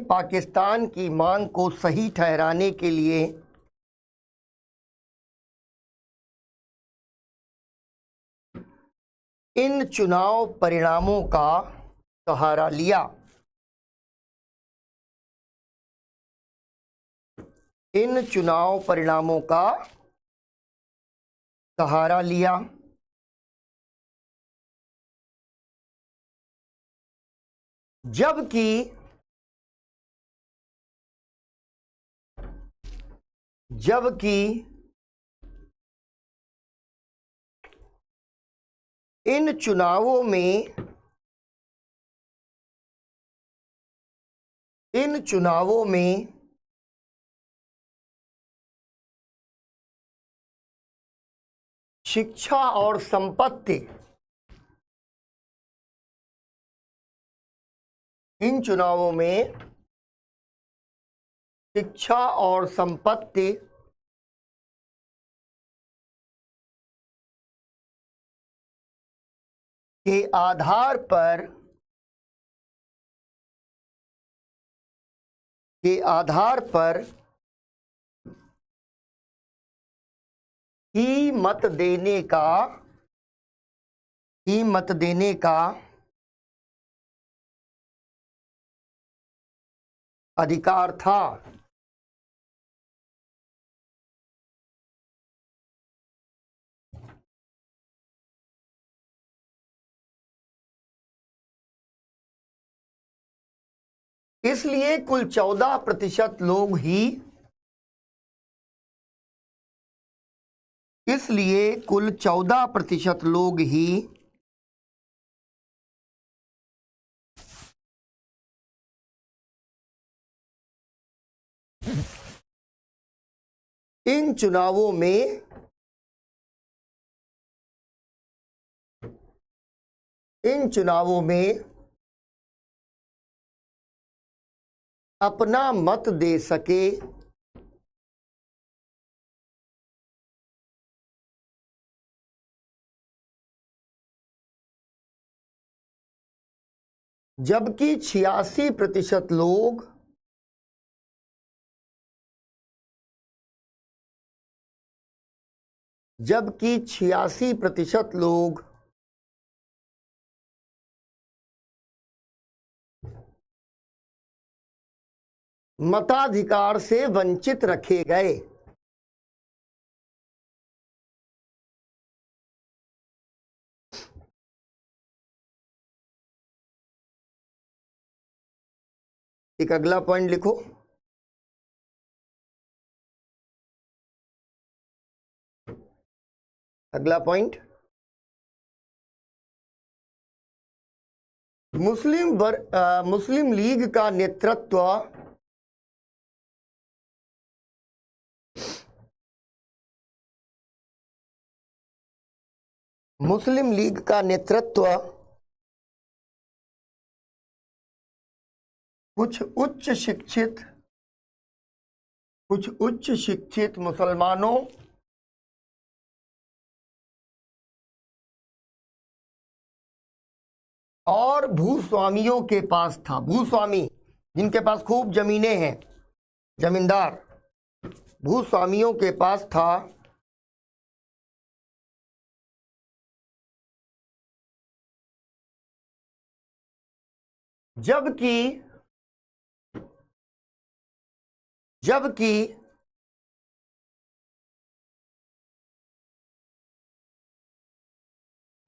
पाकिस्तान की मांग को सही ठहराने के लिए इन चुनाव परिणामों का सहारा लिया। इन चुनाव परिणामों का सहारा लिया। जबकि इन चुनावों में शिक्षा और संपत्ति, इन चुनावों में शिक्षा और संपत्ति के आधार पर ही मत देने का अधिकार था। इसलिए कुल 14% लोग ही इन चुनावों में अपना मत दे सके। जबकि 86% लोग मताधिकार से वंचित रखे गए। एक अगला पॉइंट लिखो। अगला पॉइंट, मुस्लिम लीग का नेतृत्व कुछ उच्च शिक्षित मुसलमानों और भूस्वामियों के पास था। भूस्वामी जिनके पास खूब जमीनें हैं, जमींदार, भूस्वामियों के पास था। जबकि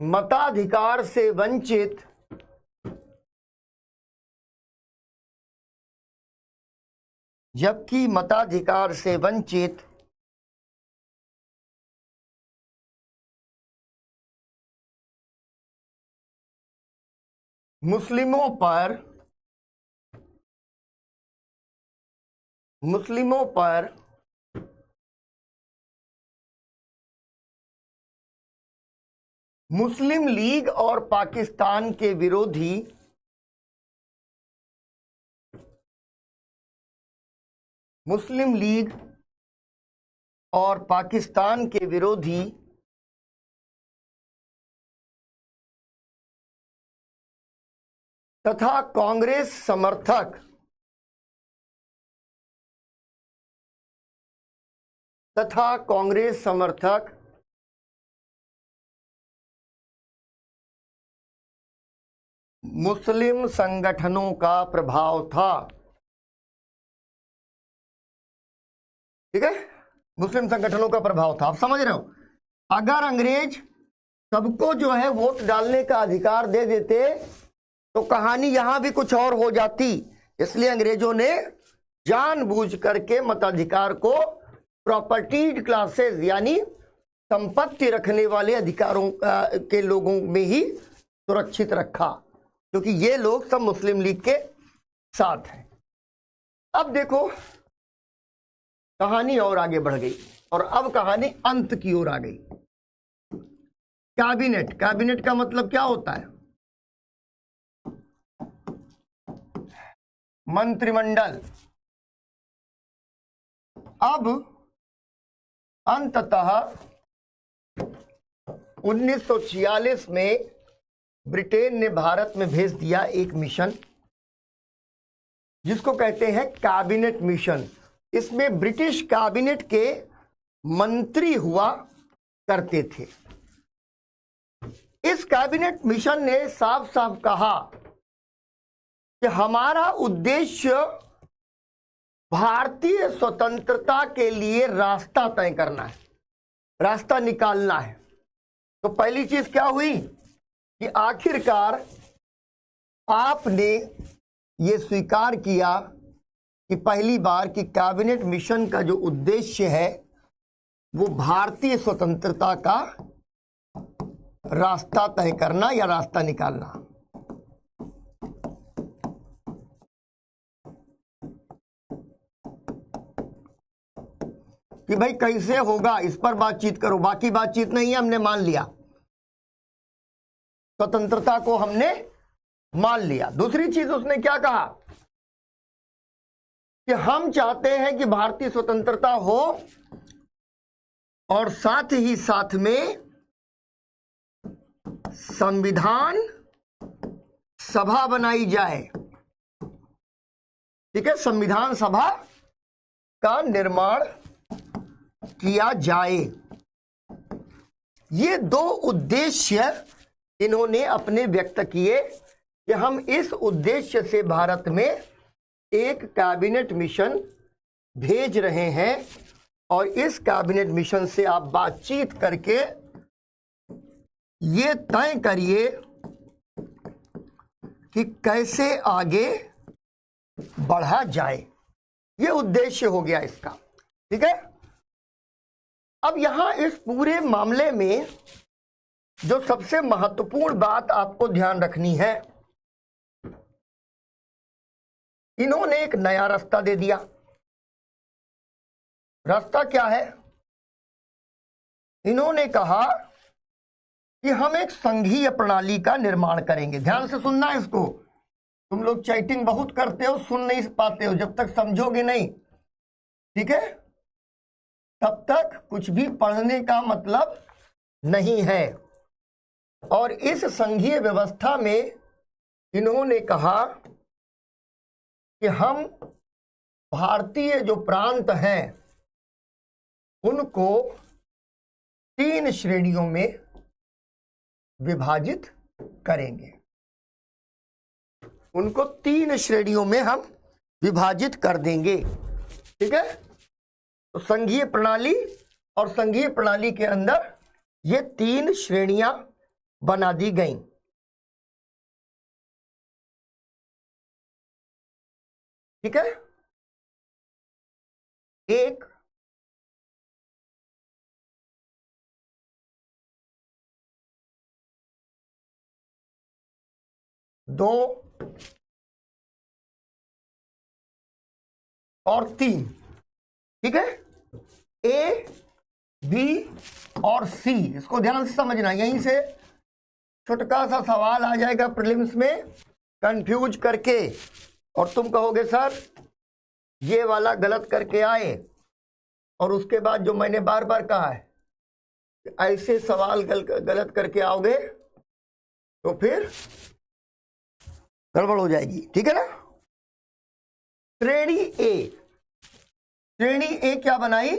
मताधिकार से वंचित जबकि मताधिकार से वंचित मुस्लिमों पर मुस्लिम लीग और पाकिस्तान के विरोधी मुस्लिम लीग और पाकिस्तान के विरोधी तथा कांग्रेस समर्थक मुस्लिम संगठनों का प्रभाव था। ठीक है, मुस्लिम संगठनों का प्रभाव था। आप समझ रहे हो, अगर अंग्रेज सबको जो है वोट डालने का अधिकार दे देते तो कहानी यहां भी कुछ और हो जाती। इसलिए अंग्रेजों ने जानबूझ करके मताधिकार को प्रॉपर्टीड क्लासेस यानी संपत्ति रखने वाले अधिकारों के लोगों में ही सुरक्षित रखा, क्योंकि ये लोग सब मुस्लिम लीग के साथ हैं। अब देखो कहानी और आगे बढ़ गई और अब कहानी अंत की ओर आ गई। कैबिनेट का मतलब क्या होता है? मंत्रिमंडल। अब अंततः 1946 में ब्रिटेन ने भारत में भेज दिया एक मिशन जिसको कहते हैं कैबिनेट मिशन। इसमें ब्रिटिश कैबिनेट के मंत्री हुआ करते थे। इस कैबिनेट मिशन ने साफ साफ कहा कि हमारा उद्देश्य भारतीय स्वतंत्रता के लिए रास्ता तय करना है, रास्ता निकालना है। तो पहली चीज क्या हुई कि आखिरकार आपने ये स्वीकार किया कि पहली बार कि कैबिनेट मिशन का जो उद्देश्य है वो भारतीय स्वतंत्रता का रास्ता तय करना या रास्ता निकालना। कि भाई कैसे होगा इस पर बातचीत करो, बाकी बातचीत नहीं है, हमने मान लिया, स्वतंत्रता को हमने मान लिया। दूसरी चीज उसने क्या कहा कि हम चाहते हैं कि भारतीय स्वतंत्रता हो और साथ ही साथ में संविधान सभा बनाई जाए। ठीक है, संविधान सभा का निर्माण किया जाए। ये दो उद्देश्य इन्होंने अपने व्यक्त किए कि हम इस उद्देश्य से भारत में एक कैबिनेट मिशन भेज रहे हैं और इस कैबिनेट मिशन से आप बातचीत करके ये तय करिए कि कैसे आगे बढ़ा जाए। ये उद्देश्य हो गया इसका। ठीक है, अब यहां इस पूरे मामले में जो सबसे महत्वपूर्ण बात आपको ध्यान रखनी है, इन्होंने एक नया रास्ता दे दिया। रास्ता क्या है? इन्होंने कहा कि हम एक संघीय प्रणाली का निर्माण करेंगे। ध्यान से सुनना इसको, तुम लोग चैटिंग बहुत करते हो, सुन नहीं पाते हो, जब तक समझोगे नहीं, ठीक है, तब तक कुछ भी पढ़ने का मतलब नहीं है। और इस संघीय व्यवस्था में इन्होंने कहा कि हम भारतीय जो प्रांत हैं उनको 3 श्रेणियों में विभाजित करेंगे। उनको 3 श्रेणियों में हम विभाजित कर देंगे। ठीक है, तो संघीय प्रणाली और संघीय प्रणाली के अंदर ये 3 श्रेणियां बना दी गई। ठीक है, एक दो और तीन। ठीक है, ए बी और सी, इसको ध्यान से समझना, यहीं से छोटा सा सवाल आ जाएगा प्रीलिम्स में कंफ्यूज करके, और तुम कहोगे सर ये वाला गलत करके आए, और उसके बाद जो मैंने बार बार कहा है ऐसे सवाल गलत करके आओगे तो फिर गड़बड़ हो जाएगी। ठीक है ना। श्रेणी ए क्या बनाई?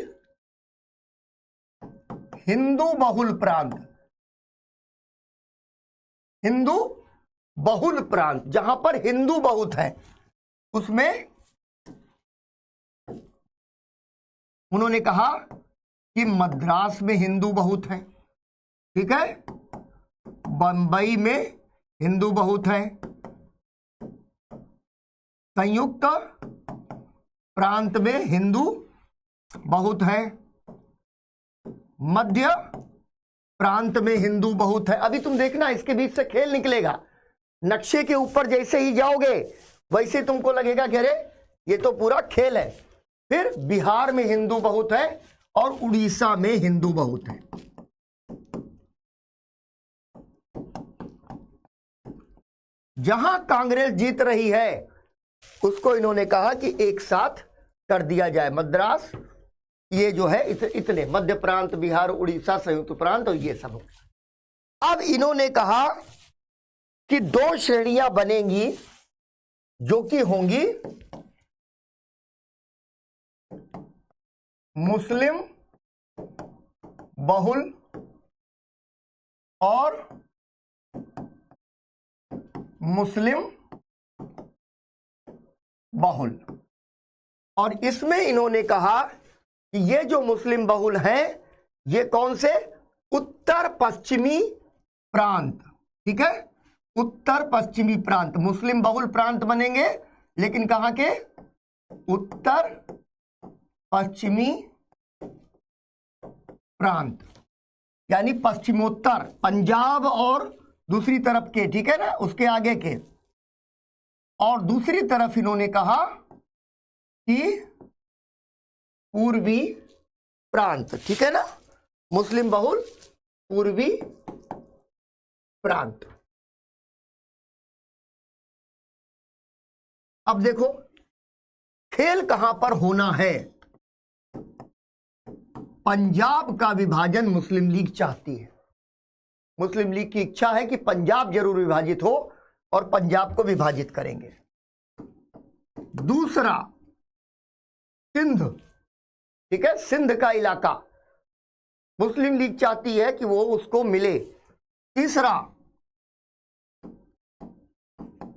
हिंदू बहुल प्रांत। हिंदू बहुल प्रांत, जहां पर हिंदू बहुत है उसमें उन्होंने कहा कि मद्रास में हिंदू बहुत है। ठीक है, बंबई में हिंदू बहुत है, संयुक्त प्रांत में हिंदू बहुत है, मध्य प्रांत में हिंदू बहुत है। अभी तुम देखना इसके बीच से खेल निकलेगा। नक्शे के ऊपर जैसे ही जाओगे वैसे तुमको लगेगा कि अरे ये तो पूरा खेल है। फिर बिहार में हिंदू बहुत है और उड़ीसा में हिंदू बहुत है। जहां कांग्रेस जीत रही है उसको इन्होंने कहा कि एक साथ कर दिया जाए। मद्रास ये जो है इतने मध्य प्रांत, बिहार, उड़ीसा, संयुक्त प्रांत और ये सब। अब इन्होंने कहा कि दो श्रेणियां बनेंगी जो कि होंगी मुस्लिम बहुल और मुस्लिम बहुल। और इसमें इन्होंने कहा कि ये जो मुस्लिम बहुल हैं ये कौन से? उत्तर पश्चिमी प्रांत। ठीक है, उत्तर पश्चिमी प्रांत मुस्लिम बहुल प्रांत बनेंगे, लेकिन कहां के? उत्तर पश्चिमी प्रांत, यानी पश्चिमोत्तर, पंजाब और दूसरी तरफ के। ठीक है ना, उसके आगे के। और दूसरी तरफ इन्होंने कहा कि पूर्वी प्रांत। ठीक है ना, मुस्लिम बहुल पूर्वी प्रांत। अब देखो खेल कहां पर होना है। पंजाब का विभाजन मुस्लिम लीग चाहती है। मुस्लिम लीग की इच्छा है कि पंजाब जरूर विभाजित हो और पंजाब को विभाजित करेंगे। दूसरा सिंध। ठीक है, सिंध का इलाका मुस्लिम लीग चाहती है कि वो उसको मिले। तीसरा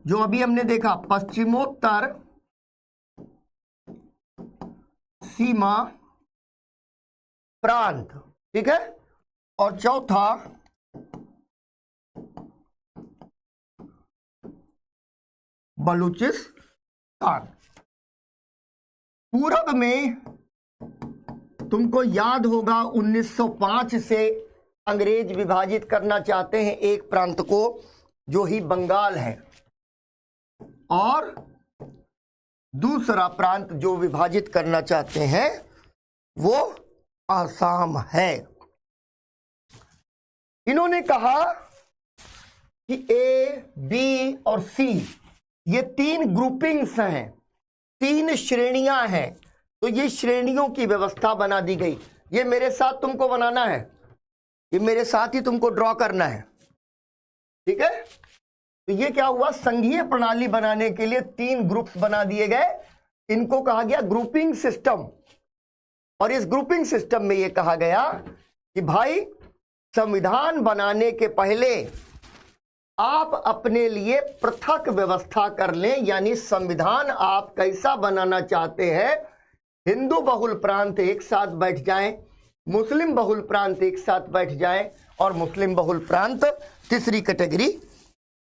जो अभी हमने देखा पश्चिमोत्तर सीमा प्रांत। ठीक है, और चौथा बलूचिस्तान। पूरब में तुमको याद होगा 1905 से अंग्रेज विभाजित करना चाहते हैं एक प्रांत को, जो ही बंगाल है, और दूसरा प्रांत जो विभाजित करना चाहते हैं वो आसाम है। इन्होंने कहा कि ए, बी और सी ये तीन ग्रुपिंग्स हैं, तीन श्रेणियां हैं, तो ये श्रेणियों की व्यवस्था बना दी गई। ये मेरे साथ तुमको बनाना है, ये मेरे साथ ही तुमको ड्रॉ करना है। ठीक है, तो ये क्या हुआ? संघीय प्रणाली बनाने के लिए तीन ग्रुप्स बना दिए गए। इनको कहा गया ग्रुपिंग सिस्टम। और इस ग्रुपिंग सिस्टम में यह कहा गया कि भाई संविधान बनाने के पहले आप अपने लिए पृथक व्यवस्था कर लें, यानी संविधान आप कैसा बनाना चाहते हैं। हिंदू बहुल प्रांत एक साथ बैठ जाएं, मुस्लिम बहुल प्रांत एक साथ बैठ जाएं, और मुस्लिम बहुल प्रांत तीसरी कैटेगरी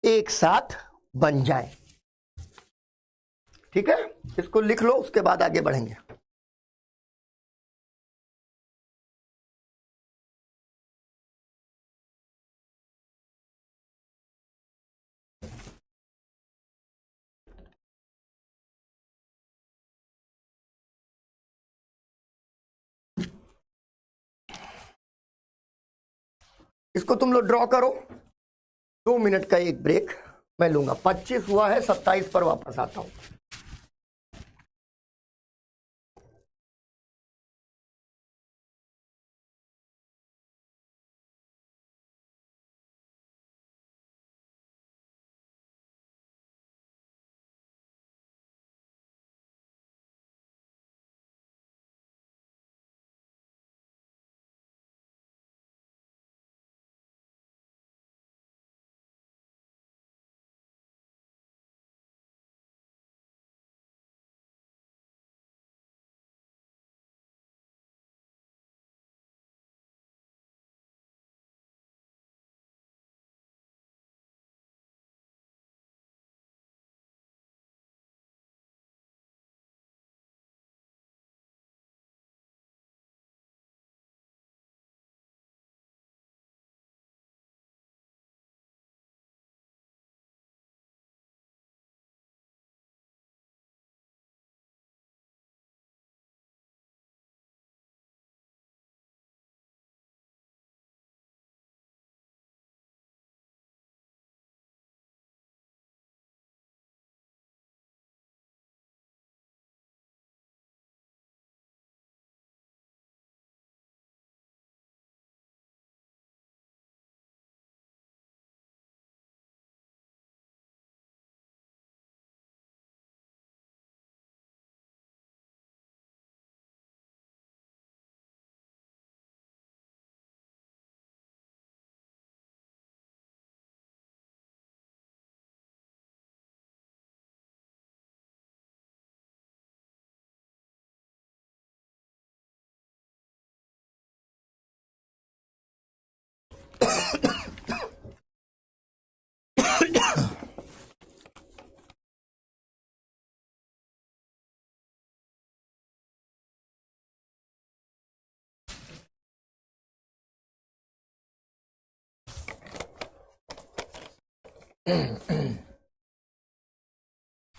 एक साथ बन जाए। ठीक है, इसको लिख लो, उसके बाद आगे बढ़ेंगे। इसको तुम लोग ड्रॉ करो, 2 मिनट का एक ब्रेक मैं लूंगा। 25 हुआ है, 27 पर वापस आता हूं।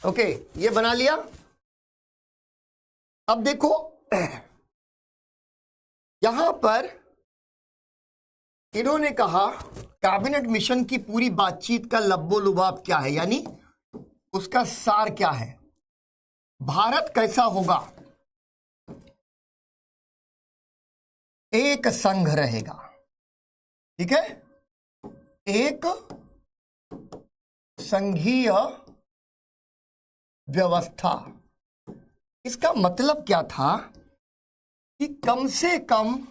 ओके, ये बना लिया। अब देखो यहां पर इन्होंने कहा कैबिनेट मिशन की पूरी बातचीत का लब्बो लुबाब क्या है, यानी उसका सार क्या है। भारत कैसा होगा, एक संघ रहेगा, ठीक है, एक संघीय व्यवस्था। इसका मतलब क्या था कि कम से कम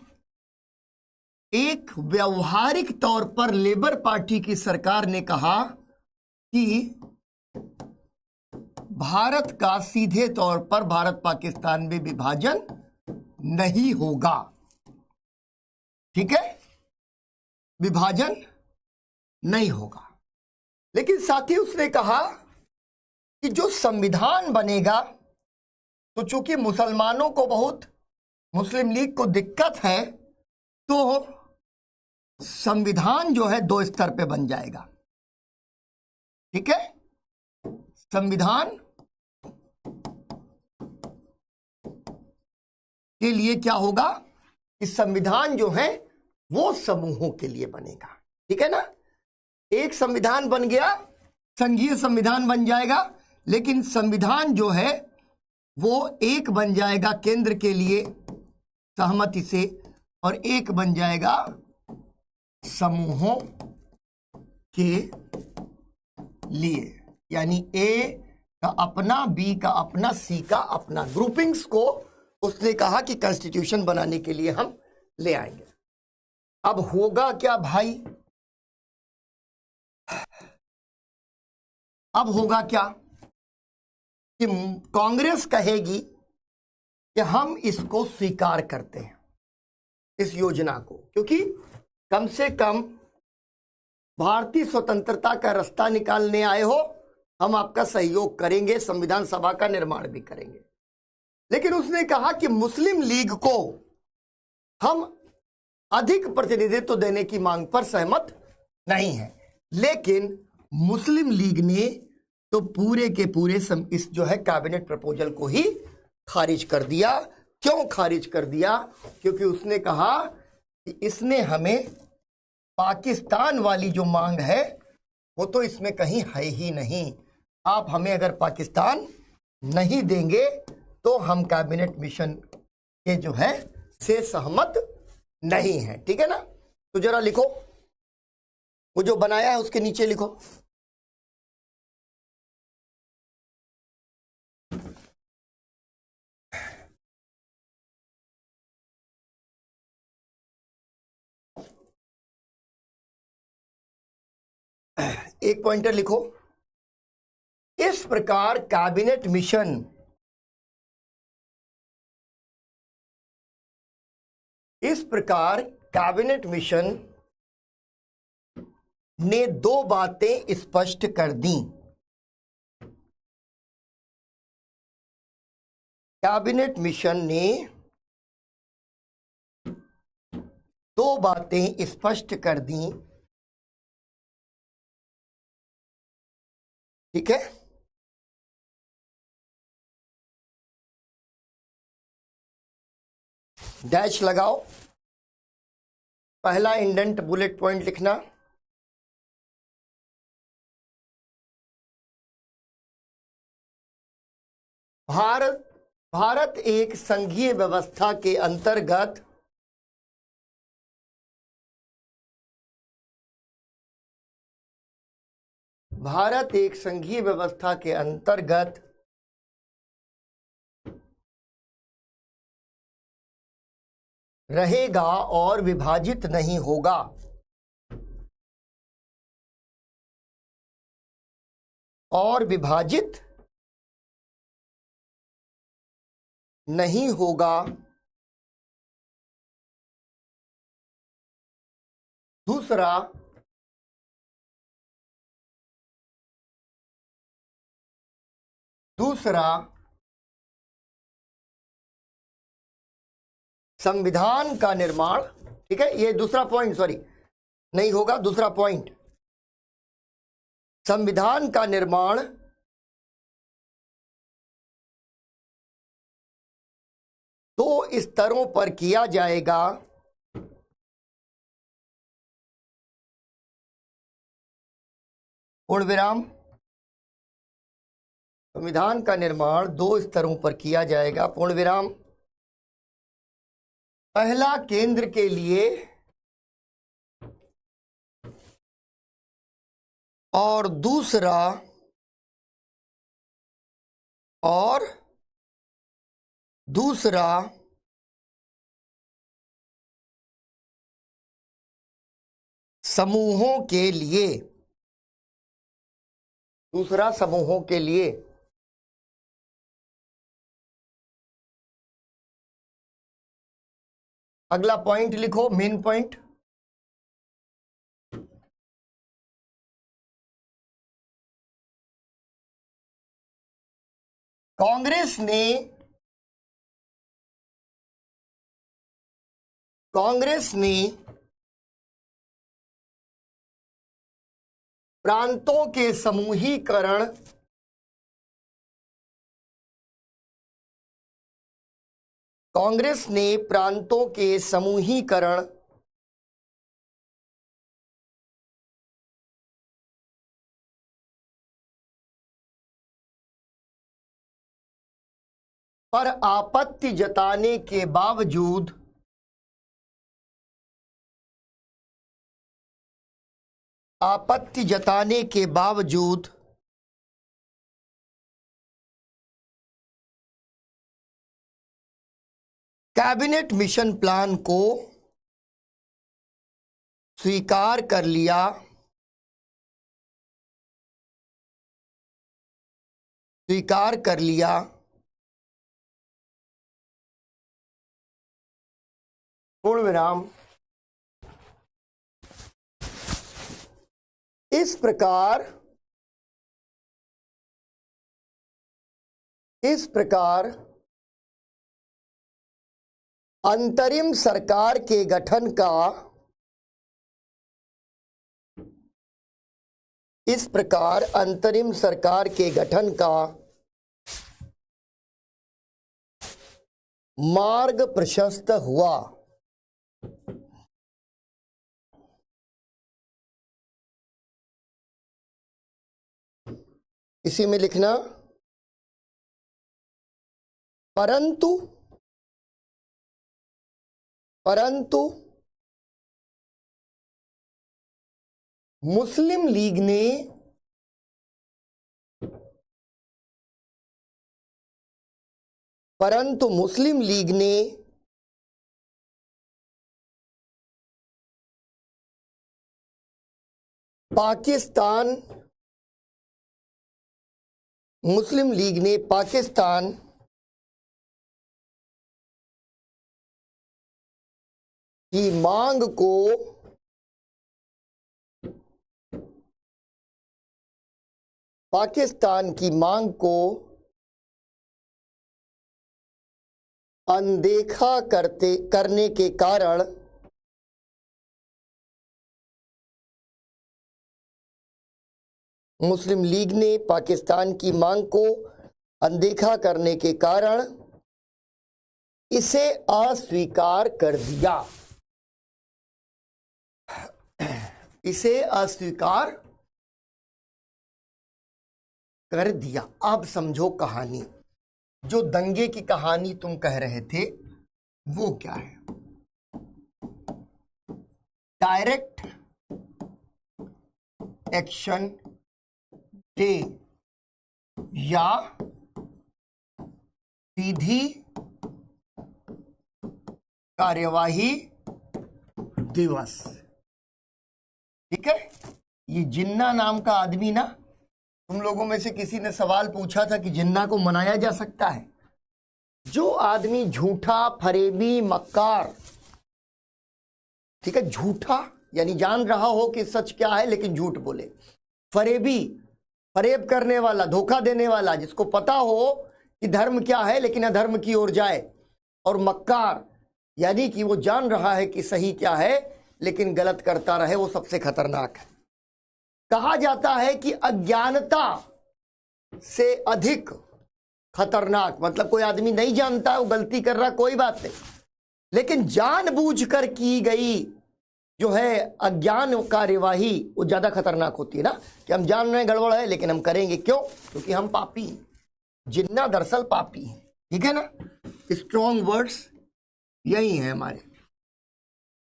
एक व्यवहारिक तौर पर लेबर पार्टी की सरकार ने कहा कि भारत का सीधे तौर पर भारत पाकिस्तान में विभाजन नहीं होगा, ठीक है, विभाजन नहीं होगा। लेकिन साथ ही उसने कहा कि जो संविधान बनेगा, तो चूंकि मुसलमानों को बहुत, मुस्लिम लीग को दिक्कत है, तो संविधान जो है 2 स्तर पे बन जाएगा, ठीक है। संविधान के लिए क्या होगा, इस संविधान जो है वो समूहों के लिए बनेगा, ठीक है ना। एक संविधान बन गया, संघीय संविधान बन जाएगा, लेकिन संविधान जो है वो एक बन जाएगा केंद्र के लिए सहमति से, और एक बन जाएगा समूहों के लिए, यानी ए का अपना, बी का अपना, सी का अपना, ग्रुपिंग्स को उसने कहा कि कॉन्स्टिट्यूशन बनाने के लिए हम ले आएंगे। अब होगा क्या भाई, अब होगा क्या कि कांग्रेस कहेगी कि हम इसको स्वीकार करते हैं, इस योजना को, क्योंकि कम से कम भारतीय स्वतंत्रता का रास्ता निकालने आए हो, हम आपका सहयोग करेंगे, संविधान सभा का निर्माण भी करेंगे। लेकिन उसने कहा कि मुस्लिम लीग को हम अधिक प्रतिनिधित्व देने की मांग पर सहमत नहीं है। लेकिन मुस्लिम लीग ने तो पूरे के पूरे इस जो है कैबिनेट प्रपोजल को ही खारिज कर दिया। क्यों खारिज कर दिया? क्योंकि उसने कहा कि इसने हमें पाकिस्तान वाली जो मांग है वो तो इसमें कहीं है ही नहीं। आप हमें अगर पाकिस्तान नहीं देंगे तो हम कैबिनेट मिशन के जो है से सहमत नहीं है। ठीक है ना? तो जरा लिखो, वो जो बनाया है उसके नीचे लिखो। एक पॉइंटर लिखो, इस प्रकार कैबिनेट मिशन ने दो बातें स्पष्ट कर दी। कैबिनेट मिशन ने दो बातें स्पष्ट कर दी। ठीक है? डैश लगाओ, पहला इंडेंट बुलेट पॉइंट लिखना। भारत एक संघीय व्यवस्था के अंतर्गत रहेगा और विभाजित नहीं होगा। और विभाजित नहीं होगा। दूसरा, संविधान का निर्माण। ठीक है, ये दूसरा पॉइंट, सॉरी नहीं होगा, दूसरा पॉइंट, संविधान का निर्माण दो स्तरों पर किया जाएगा। पूर्ण विराम। संविधान का निर्माण दो स्तरों पर किया जाएगा, पूर्ण विराम। पहला केंद्र के लिए और दूसरा समूहों के लिए। दूसरा समूहों के लिए। अगला पॉइंट लिखो, मेन पॉइंट। कांग्रेस ने प्रांतों के समूहीकरण पर आपत्ति जताने के बावजूद कैबिनेट मिशन प्लान को स्वीकार कर लिया। पूर्ण विराम। इस प्रकार अंतरिम सरकार के गठन का मार्ग प्रशस्त हुआ। इसी में लिखना, परंतु मुस्लिम लीग ने पाकिस्तान की मांग को अनदेखा करने के कारण मुस्लिम लीग ने पाकिस्तान की मांग को अनदेखा करने के कारण इसे अस्वीकार कर दिया। अब समझो कहानी, जो दंगे की कहानी तुम कह रहे थे वो क्या है? डायरेक्ट एक्शन डे या सीधी कार्यवाही दिवस। ठीक है, ये जिन्ना नाम का आदमी ना, तुम लोगों में से किसी ने सवाल पूछा था कि जिन्ना को मनाया जा सकता है। जो आदमी झूठा, फरेबी, मक्कार, ठीक है, झूठा यानी जान रहा हो कि सच क्या है लेकिन झूठ बोले, फरेब करने वाला, धोखा देने वाला, जिसको पता हो कि धर्म क्या है लेकिन अधर्म की ओर जाए, और मक्कार यानी कि वो जान रहा है कि सही क्या है लेकिन गलत करता रहे, वो सबसे खतरनाक है। कहा जाता है कि अज्ञानता से अधिक खतरनाक, मतलब कोई आदमी नहीं जानता, वो गलती कर रहा, कोई बात नहीं, लेकिन जानबूझकर की गई जो है अज्ञान कार्यवाही, वो ज्यादा खतरनाक होती है ना, कि हम जान रहे हैं गड़बड़ है लेकिन हम करेंगे। क्यों? क्योंकि हम पापी हैं। जिन्ना दरअसल पापी है। ठीक है ना, स्ट्रॉन्ग वर्ड्स यही है हमारे।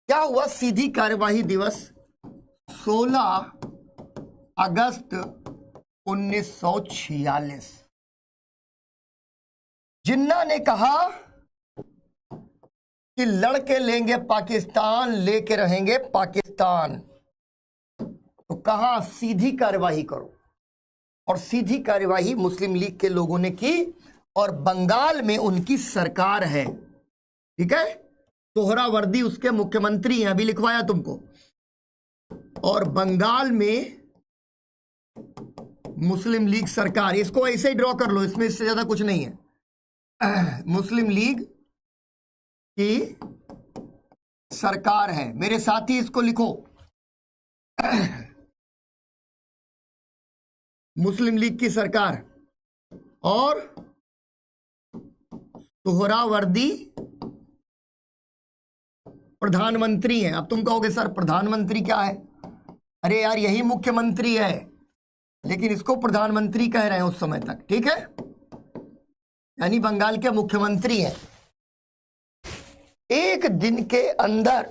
क्या हुआ? सीधी कार्यवाही दिवस 16 अगस्त 1946। जिन्ना ने कहा कि लड़के लेंगे पाकिस्तान, लेके रहेंगे पाकिस्तान। तो कहा सीधी कार्यवाही करो, और सीधी कार्यवाही मुस्लिम लीग के लोगों ने की, और बंगाल में उनकी सरकार है। ठीक है, सोहरावर्दी उसके मुख्यमंत्री हैं, अभी लिखवाया तुमको। और बंगाल में मुस्लिम लीग सरकार, इसको ऐसे ही ड्रॉ कर लो, इसमें इससे ज्यादा कुछ नहीं है। मुस्लिम लीग की सरकार है। मेरे साथ ही इसको लिखो, मुस्लिम लीग की सरकार, और सोहरावर्दी प्रधानमंत्री हैं। अब तुम कहोगे सर प्रधानमंत्री क्या है? अरे यार यही मुख्यमंत्री है, लेकिन इसको प्रधानमंत्री कह रहे हैं उस समय तक। ठीक है, यानी बंगाल के मुख्यमंत्री हैं। एक दिन के अंदर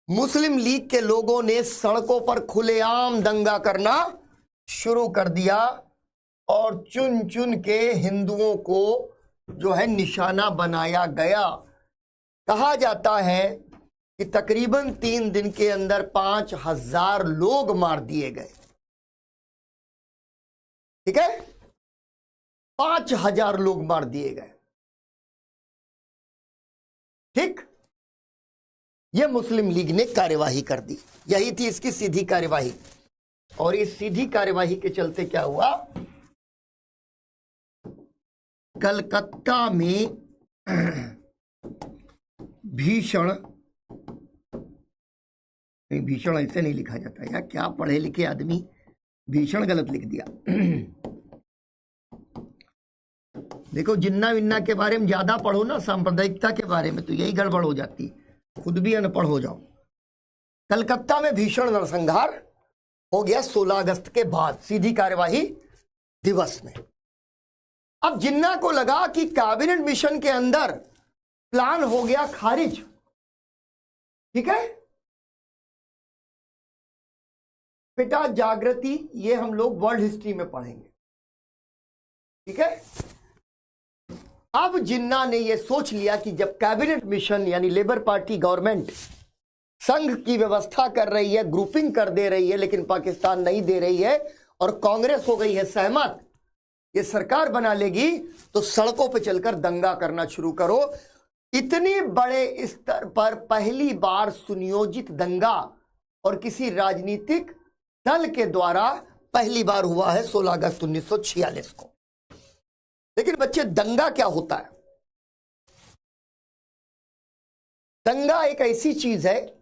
मुस्लिम लीग के लोगों ने सड़कों पर खुलेआम दंगा करना शुरू कर दिया, और चुन चुन के हिंदुओं को जो है निशाना बनाया गया। कहा जाता है कि तकरीबन 3 दिन के अंदर 5000 लोग मार दिए गए। ठीक है, 5000 लोग मार दिए गए। ठीक, ये मुस्लिम लीग ने कार्यवाही कर दी। यही थी इसकी सीधी कार्यवाही। और इस सीधी कार्यवाही के चलते क्या हुआ, कलकत्ता में भीषण, नहीं भीषण ऐसे नहीं लिखा जाता यार, क्या पढ़े लिखे आदमी, भीषण गलत लिख दिया। देखो जिन्ना विन्ना के बारे में ज्यादा पढ़ो ना, सांप्रदायिकता के बारे में, तो यही गड़बड़ हो जाती, खुद भी अनपढ़ हो जाओ। कलकत्ता में भीषण नरसंहार हो गया 16 अगस्त के बाद, सीधी कार्यवाही दिवस में। अब जिन्ना को लगा कि कैबिनेट मिशन के अंदर प्लान हो गया खारिज, ठीक है बेटा, जागृति ये हम लोग वर्ल्ड हिस्ट्री में पढ़ेंगे, ठीक है। अब जिन्ना ने यह सोच लिया कि जब कैबिनेट मिशन यानी लेबर पार्टी गवर्नमेंट संघ की व्यवस्था कर रही है, ग्रुपिंग कर दे रही है, लेकिन पाकिस्तान नहीं दे रही है, और कांग्रेस हो गई है सहमत, ये सरकार बना लेगी, तो सड़कों पे चलकर दंगा करना शुरू करो। इतनी बड़े स्तर पर पहली बार सुनियोजित दंगा और किसी राजनीतिक दल के द्वारा पहली बार हुआ है 16 अगस्त 1946 को। लेकिन बच्चे, दंगा क्या होता है? दंगा एक ऐसी चीज है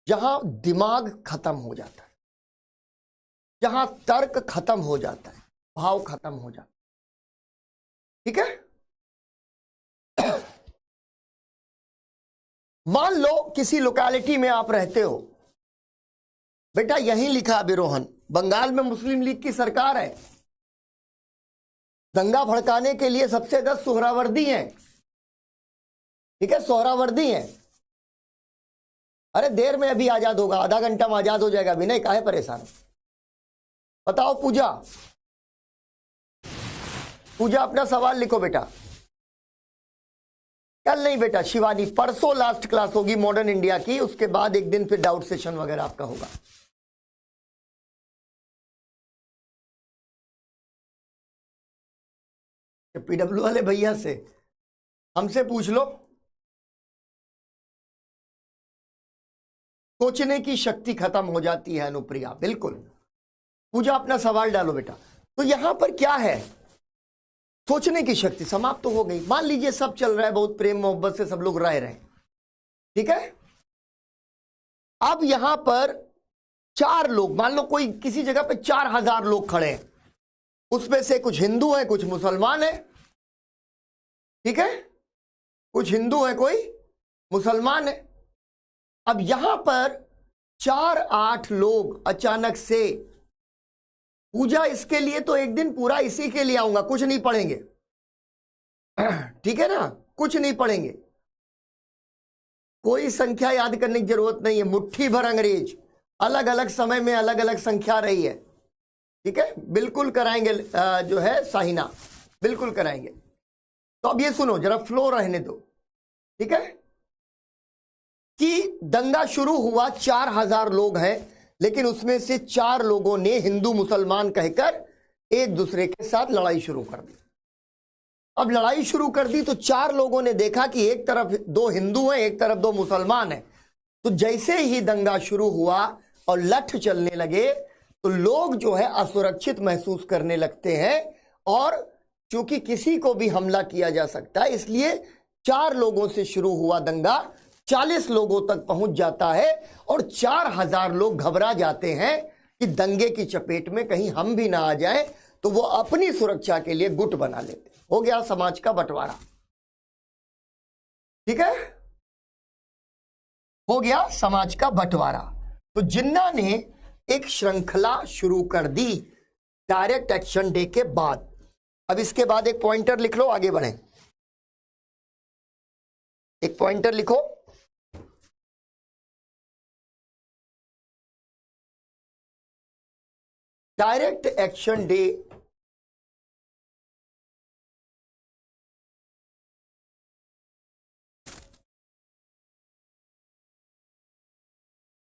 जहां दिमाग खत्म हो जाता है, जहां तर्क खत्म हो जाता है, भाव खत्म हो जाता है, ठीक है। मान लो किसी लोकेलिटी में आप रहते हो, बेटा यहीं लिखा अभिरोहन, बंगाल में मुस्लिम लीग की सरकार है, दंगा भड़काने के लिए सबसे ज्यादा सोहरावर्दी हैं, ठीक है, सोहरावर्दी हैं। अरे देर में अभी आजाद होगा, आधा घंटा में आजाद हो जाएगा, विनय काहे परेशान? बताओ पूजा, पूजा अपना सवाल लिखो बेटा। कल नहीं बेटा शिवानी, परसों लास्ट क्लास होगी मॉडर्न इंडिया की, उसके बाद एक दिन फिर डाउट सेशन वगैरह आपका होगा। पीडब्ल्यू वाले भैया से हमसे पूछ लो, सोचने की शक्ति खत्म हो जाती है अनुप्रिया, बिल्कुल। पूजा अपना सवाल डालो बेटा। तो यहां पर क्या है, सोचने की शक्ति समाप्त तो हो गई। मान लीजिए सब चल रहा है, बहुत प्रेम मोहब्बत से सब लोग रह रहे हैं, ठीक है। अब यहां पर 4 लोग, मान लो कोई किसी जगह पे 4000 लोग खड़े हैं, उसमें से कुछ हिंदू हैं, कुछ मुसलमान हैं, ठीक है, कुछ हिंदू हैं, कोई मुसलमान है। अब यहां पर 4-8 लोग अचानक से, पूजा इसके लिए तो एक दिन पूरा इसी के लिए आऊंगा, कुछ नहीं पढ़ेंगे, ठीक है ना, कुछ नहीं पढ़ेंगे, कोई संख्या याद करने की जरूरत नहीं है, मुट्ठी भर अंग्रेज, अलग अलग समय में अलग अलग संख्या रही है, ठीक है, बिल्कुल कराएंगे जो है साहिना, बिल्कुल कराएंगे। तो अब ये सुनो, जरा फ्लो रहने दो, ठीक है, कि दंगा शुरू हुआ, 4000 लोग हैं, लेकिन उसमें से 4 लोगों ने हिंदू मुसलमान कहकर एक दूसरे के साथ लड़ाई शुरू कर दी। अब लड़ाई शुरू कर दी तो 4 लोगों ने देखा कि एक तरफ 2 हिंदू हैं, एक तरफ 2 मुसलमान हैं। तो जैसे ही दंगा शुरू हुआ और लठ चलने लगे, तो लोग जो है असुरक्षित महसूस करने लगते हैं, और चूंकि किसी को भी हमला किया जा सकता है, इसलिए 4 लोगों से शुरू हुआ दंगा 40 लोगों तक पहुंच जाता है, और 4000 लोग घबरा जाते हैं कि दंगे की चपेट में कहीं हम भी ना आ जाएं, तो वो अपनी सुरक्षा के लिए गुट बना लेते। हो गया समाज का बंटवारा, ठीक है, हो गया समाज का बंटवारा। तो जिन्ना ने एक श्रृंखला शुरू कर दी डायरेक्ट एक्शन डे के बाद। अब इसके बाद एक पॉइंटर लिख लो, आगे बढ़ें। एक पॉइंटर लिखो, डायरेक्ट एक्शन डे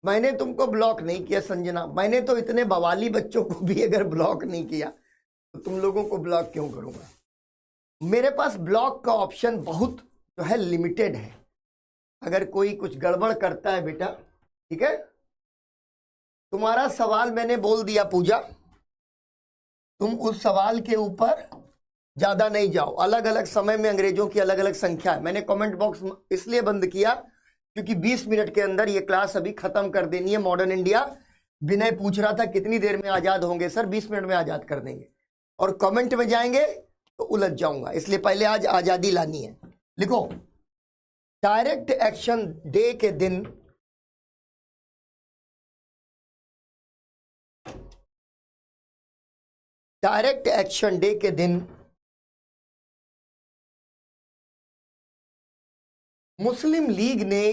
मैंने तुमको ब्लॉक नहीं किया संजना, मैंने तो इतने बवाली बच्चों को भी अगर ब्लॉक नहीं किया तो तुम लोगों को ब्लॉक क्यों करूंगा? मेरे पास ब्लॉक का ऑप्शन बहुत जो है लिमिटेड है। अगर कोई कुछ गड़बड़ करता है बेटा, ठीक है, तुम्हारा सवाल मैंने बोल दिया पूजा, तुम उस सवाल के ऊपर ज्यादा नहीं जाओ। अलग अलग समय में अंग्रेजों की अलग अलग संख्या है। मैंने कमेंट बॉक्स इसलिए बंद किया क्योंकि 20 मिनट के अंदर ये क्लास अभी खत्म कर देनी है। मॉडर्न इंडिया, विनय पूछ रहा था कितनी देर में आजाद होंगे, सर 20 मिनट में आजाद कर देंगे। और कमेंट में जाएंगे तो उलझ जाऊंगा, इसलिए पहले आज आजादी लानी है। लिखो, डायरेक्ट एक्शन डे के दिन डायरेक्ट एक्शन डे के दिन मुस्लिम लीग ने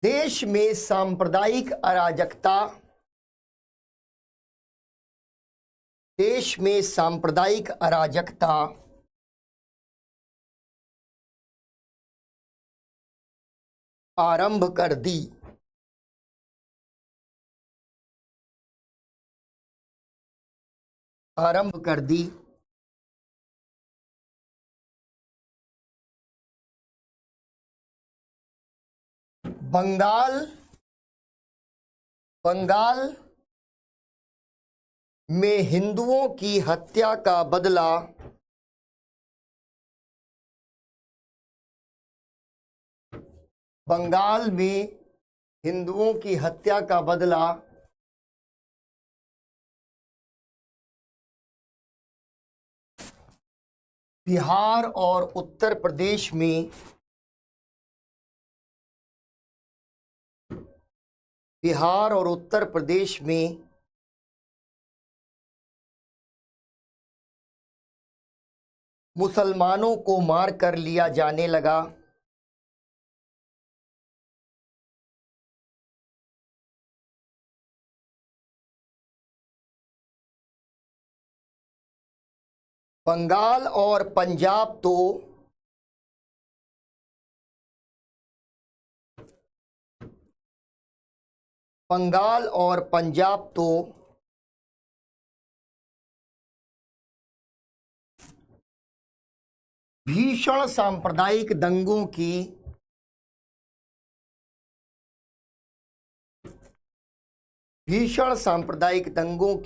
देश में सांप्रदायिक अराजकता आरंभ कर दी। बंगाल में हिंदुओं की हत्या का बदला बिहार और उत्तर प्रदेश में मुसलमानों को मार कर लिया जाने लगा। बंगाल और पंजाब तो भीषण सांप्रदायिक दंगों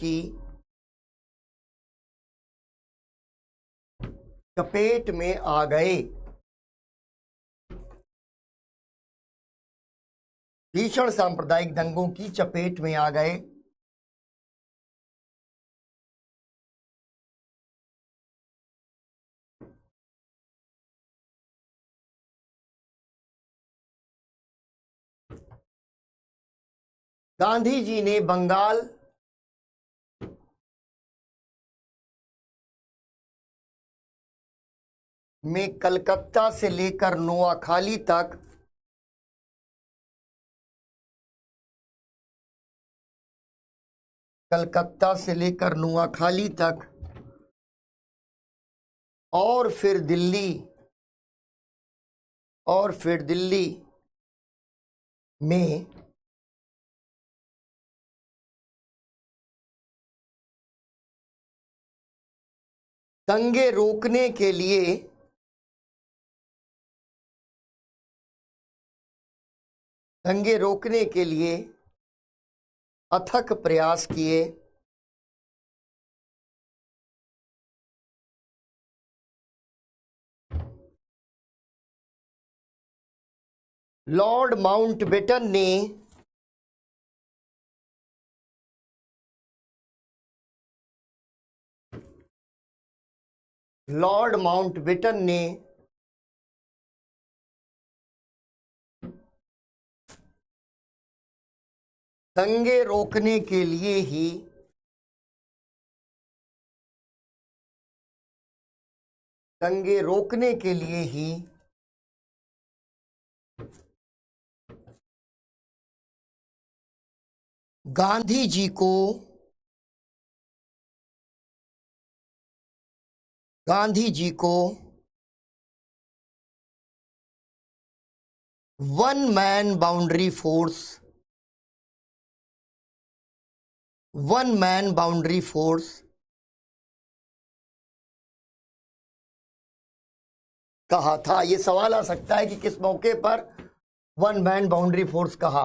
की चपेट में आ गए। भीषण सांप्रदायिक दंगों की चपेट में आ गए। गांधी जी ने बंगाल में कलकत्ता से लेकर नोआखाली तक और फिर दिल्ली में दंगे रोकने के लिए अथक प्रयास किए। लॉर्ड माउंटबेटन ने दंगे रोकने के लिए ही गांधी जी को one man boundary force one man boundary force कहा था? यह सवाल आ सकता है कि किस मौके पर वन मैन बाउंड्री फोर्स कहा।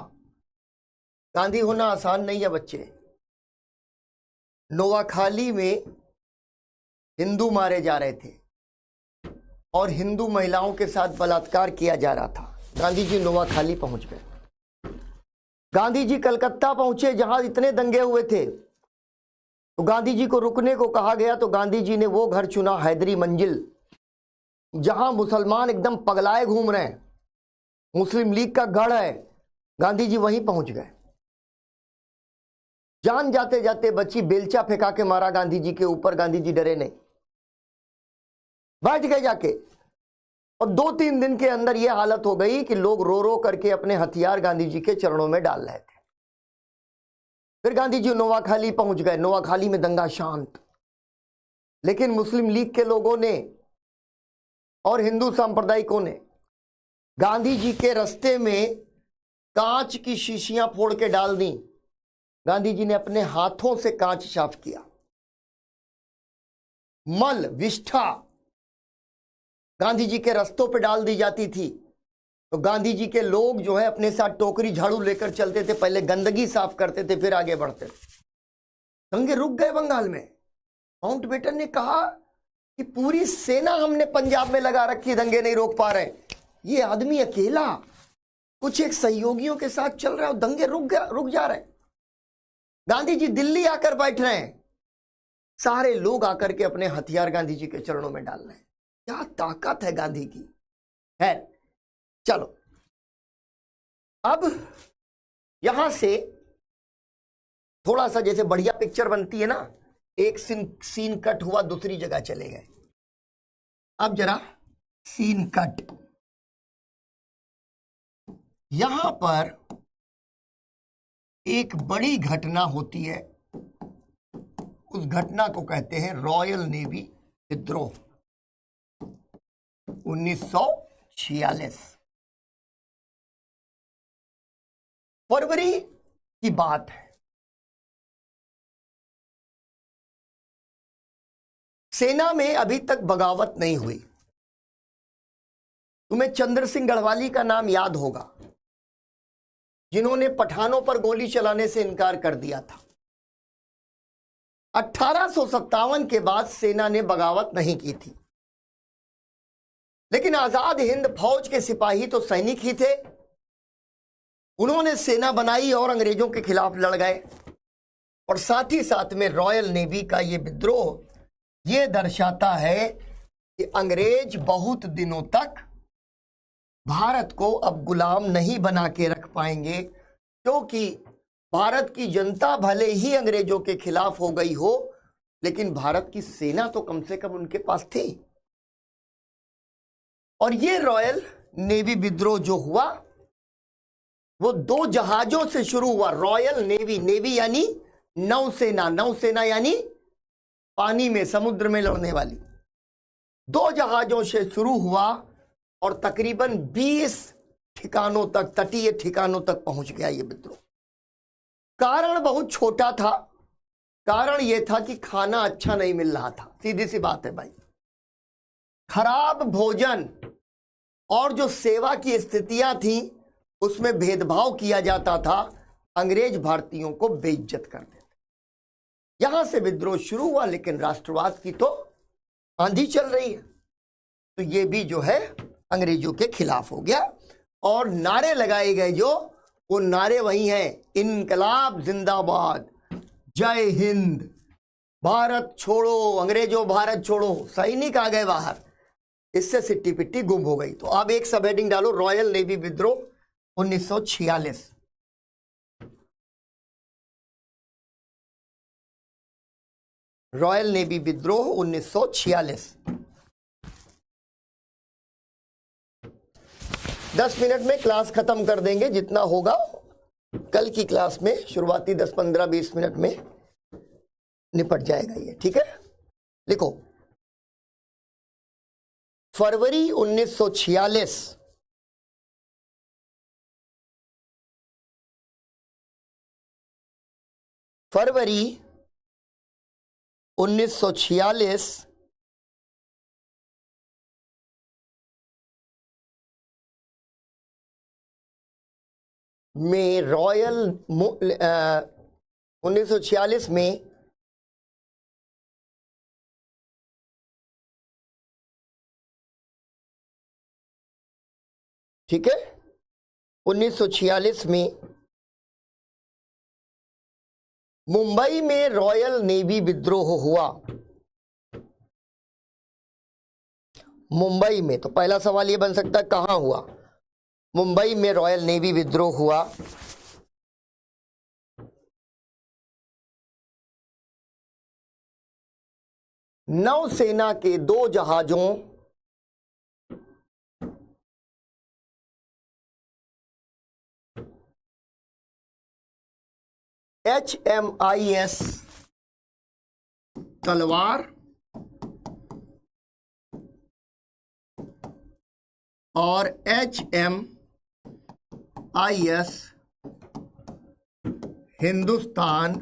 गांधी होना आसान नहीं है बच्चे। नोआखाली में हिंदू मारे जा रहे थे और हिंदू महिलाओं के साथ बलात्कार किया जा रहा था। गांधी जी नोआखाली पहुंच गए। गांधी जी कलकत्ता पहुंचे जहां इतने दंगे हुए थे, तो गांधी जी को रुकने को कहा गया, तो गांधी जी ने वो घर चुना, हैदरी मंजिल, जहां मुसलमान एकदम पगलाए घूम रहे हैं, मुस्लिम लीग का गढ़ है। गांधी जी वहीं पहुंच गए। जान जाते जाते बची, बेलचा फेंका के मारा गांधी जी के ऊपर। गांधी जी डरे नहीं, बैठ गए जाके। और 2-3 दिन के अंदर यह हालत हो गई कि लोग रो रो करके अपने हथियार गांधी जी के चरणों में डाल रहे थे। फिर गांधी जी नोआखाली पहुंच गए। नोआखाली में दंगा शांत, लेकिन मुस्लिम लीग के लोगों ने और हिंदू सांप्रदायिकों ने गांधी जी के रास्ते में कांच की शीशियां फोड़ के डाल दी। गांधी जी ने अपने हाथों से कांच साफ किया। मल विष्ठा गांधी जी के रास्तों पे डाल दी जाती थी, तो गांधी जी के लोग जो है अपने साथ टोकरी झाड़ू लेकर चलते थे, पहले गंदगी साफ करते थे, फिर आगे बढ़ते थे। दंगे रुक गए बंगाल में। माउंटबेटन ने कहा कि पूरी सेना हमने पंजाब में लगा रखी, दंगे नहीं रोक पा रहे, ये आदमी अकेला कुछ एक सहयोगियों के साथ चल रहा है और दंगे रुक जा रहे हैं। गांधी जी दिल्ली आकर बैठ रहे हैं, सारे लोग आकर के अपने हथियार गांधी जी के चरणों में डाल रहे हैं। क्या ताकत है गांधी की है। चलो अब यहां से थोड़ा सा जैसे बढ़िया पिक्चर बनती है ना, एक सीन कट हुआ, दूसरी जगह चले गए। अब जरा सीन कट। यहां पर एक बड़ी घटना होती है, उस घटना को कहते हैं रॉयल नेवी विद्रोह 1946। फरवरी की बात है। सेना में अभी तक बगावत नहीं हुई। तुम्हें चंद्र सिंह गढ़वाली का नाम याद होगा, जिन्होंने पठानों पर गोली चलाने से इनकार कर दिया था। 1857 के बाद सेना ने बगावत नहीं की थी, लेकिन आजाद हिंद फौज के सिपाही तो सैनिक ही थे। उन्होंने सेना बनाई और अंग्रेजों के खिलाफ लड़ गए। और साथ ही साथ में रॉयल नेवी का ये विद्रोह ये दर्शाता है कि अंग्रेज बहुत दिनों तक भारत को अब गुलाम नहीं बना के रख पाएंगे, क्योंकि भारत की जनता भले ही अंग्रेजों के खिलाफ हो गई हो, लेकिन भारत की सेना तो कम से कम उनके पास थी। और ये रॉयल नेवी विद्रोह जो हुआ वो 2 जहाजों से शुरू हुआ। रॉयल नेवी, नेवी यानी नौसेना, नौसेना यानी पानी में, समुद्र में लड़ने वाली, 2 जहाजों से शुरू हुआ और तकरीबन 20 ठिकानों तक, तटीय ठिकानों तक पहुंच गया ये विद्रोह। कारण बहुत छोटा था। कारण यह था कि खाना अच्छा नहीं मिल रहा था। सीधी सी बात है भाई, खराब भोजन और जो सेवा की स्थितियां थी उसमें भेदभाव किया जाता था। अंग्रेज भारतीयों को बेइज्जत करते थे। यहां से विद्रोह शुरू हुआ, लेकिन राष्ट्रवाद की तो आंधी चल रही है, तो ये भी जो है अंग्रेजों के खिलाफ हो गया। और नारे लगाए गए जो, वो नारे वही हैं, इनकलाब जिंदाबाद, जय हिंद, भारत छोड़ो, अंग्रेजों भारत छोड़ो। सैनिक आ गए बाहर, इससे सिट्टी पिट्टी गुम हो गई। तो अब एक सब हेडिंग डालो, रॉयल नेवी विद्रोह 1946। रॉयल नेवी विद्रोह 1946। 10 मिनट में क्लास खत्म कर देंगे, जितना होगा कल की क्लास में शुरुआती 10, 15, 20 मिनट में निपट जाएगा ये, ठीक है। लिखो, फरवरी 1946 फरवरी 1946 में 1946 में ठीक है, 1946 में मुंबई में रॉयल नेवी विद्रोह हुआ। मुंबई में, तो पहला सवाल यह बन सकता है कहां हुआ। मुंबई में रॉयल नेवी विद्रोह हुआ। नौसेना के 2 जहाजों HMIS तलवार और HMIS हिंदुस्तान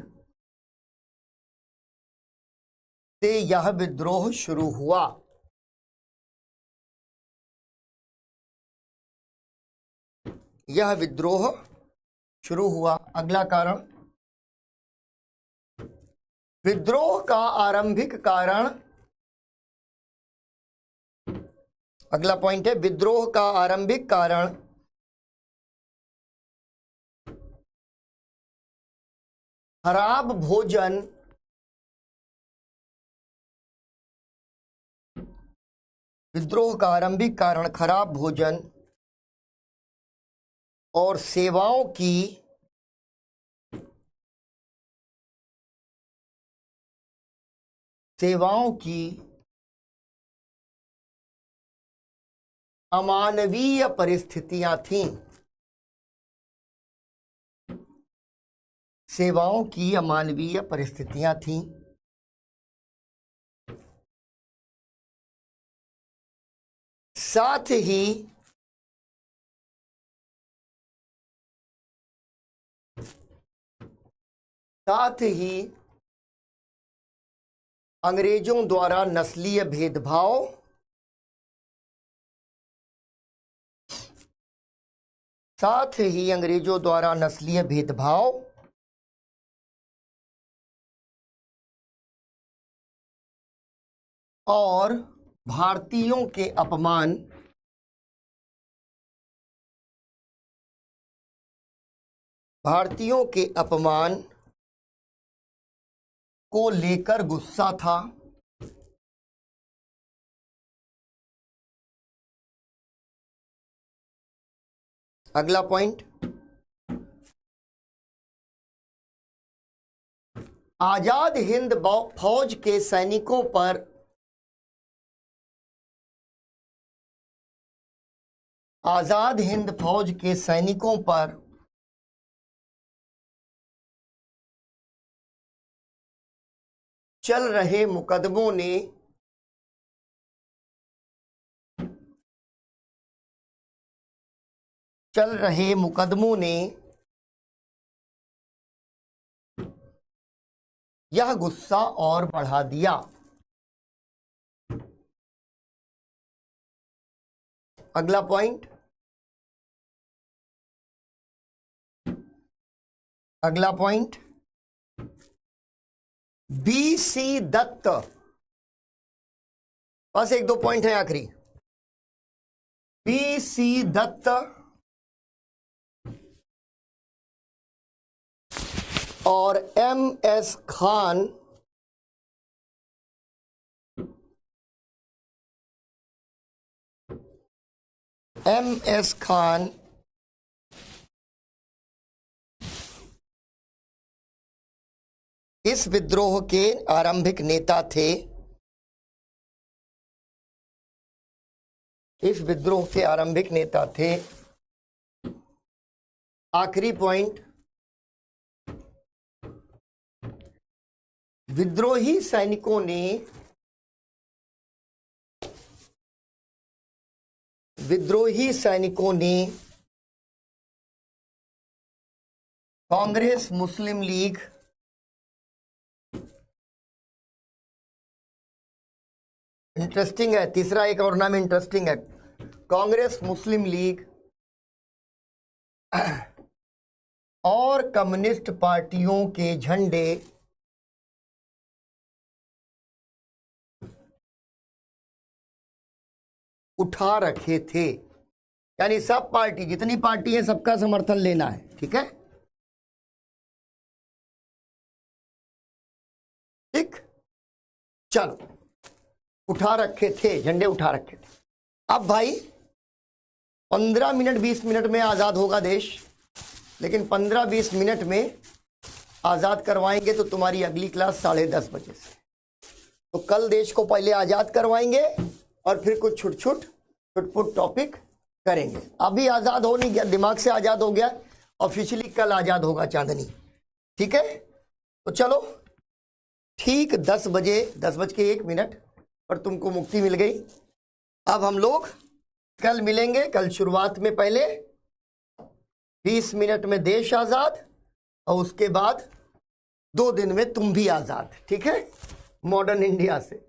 से यह विद्रोह शुरू हुआ। यह विद्रोह शुरू हुआ। अगला कारण, विद्रोह का आरंभिक कारण, अगला पॉइंट है विद्रोह का आरंभिक कारण खराब भोजन विद्रोह का आरंभिक कारण खराब भोजन और सेवाओं की अमानवीय परिस्थितियां थीं। सेवाओं की अमानवीय परिस्थितियां थीं। साथ ही अंग्रेजों द्वारा नस्लीय भेदभाव और भारतीयों के अपमान को लेकर गुस्सा था। अगला पॉइंट, आजाद हिंद फौज के सैनिकों पर आजाद हिंद फौज के सैनिकों पर चल रहे मुकदमों ने यह गुस्सा और बढ़ा दिया। अगला पॉइंट, BC दत्त, बस 1-2 पॉइंट है आखिरी। BC दत्त और MS खान इस विद्रोह के आरंभिक नेता थे। आखिरी पॉइंट, विद्रोही सैनिकों ने कांग्रेस, मुस्लिम लीग इंटरेस्टिंग है। तीसरा एक और नाम इंटरेस्टिंग है, कांग्रेस, मुस्लिम लीग और कम्युनिस्ट पार्टियों के झंडे उठा रखे थे। यानी सब पार्टी, जितनी पार्टी है सबका समर्थन लेना है, ठीक है, ठीक। चलो, उठा रखे थे, झंडे उठा रखे थे। अब भाई 15 मिनट 20 मिनट में आजाद होगा देश, लेकिन 15-20 मिनट में आजाद करवाएंगे तो तुम्हारी अगली क्लास 10:30 बजे से। तो कल देश को पहले आजाद करवाएंगे और फिर कुछ छुटपुट टॉपिक करेंगे। अभी आजाद हो नहीं गया, दिमाग से आजाद हो गया, ऑफिशियली कल आजाद होगा चांदनी, ठीक है। तो चलो ठीक 10 बजे 10:01 पर तुमको मुक्ति मिल गई। अब हम लोग कल मिलेंगे। कल शुरुआत में पहले 20 मिनट में देश आजाद और उसके बाद 2 दिन में तुम भी आजाद, ठीक है, मॉडर्न इंडिया से।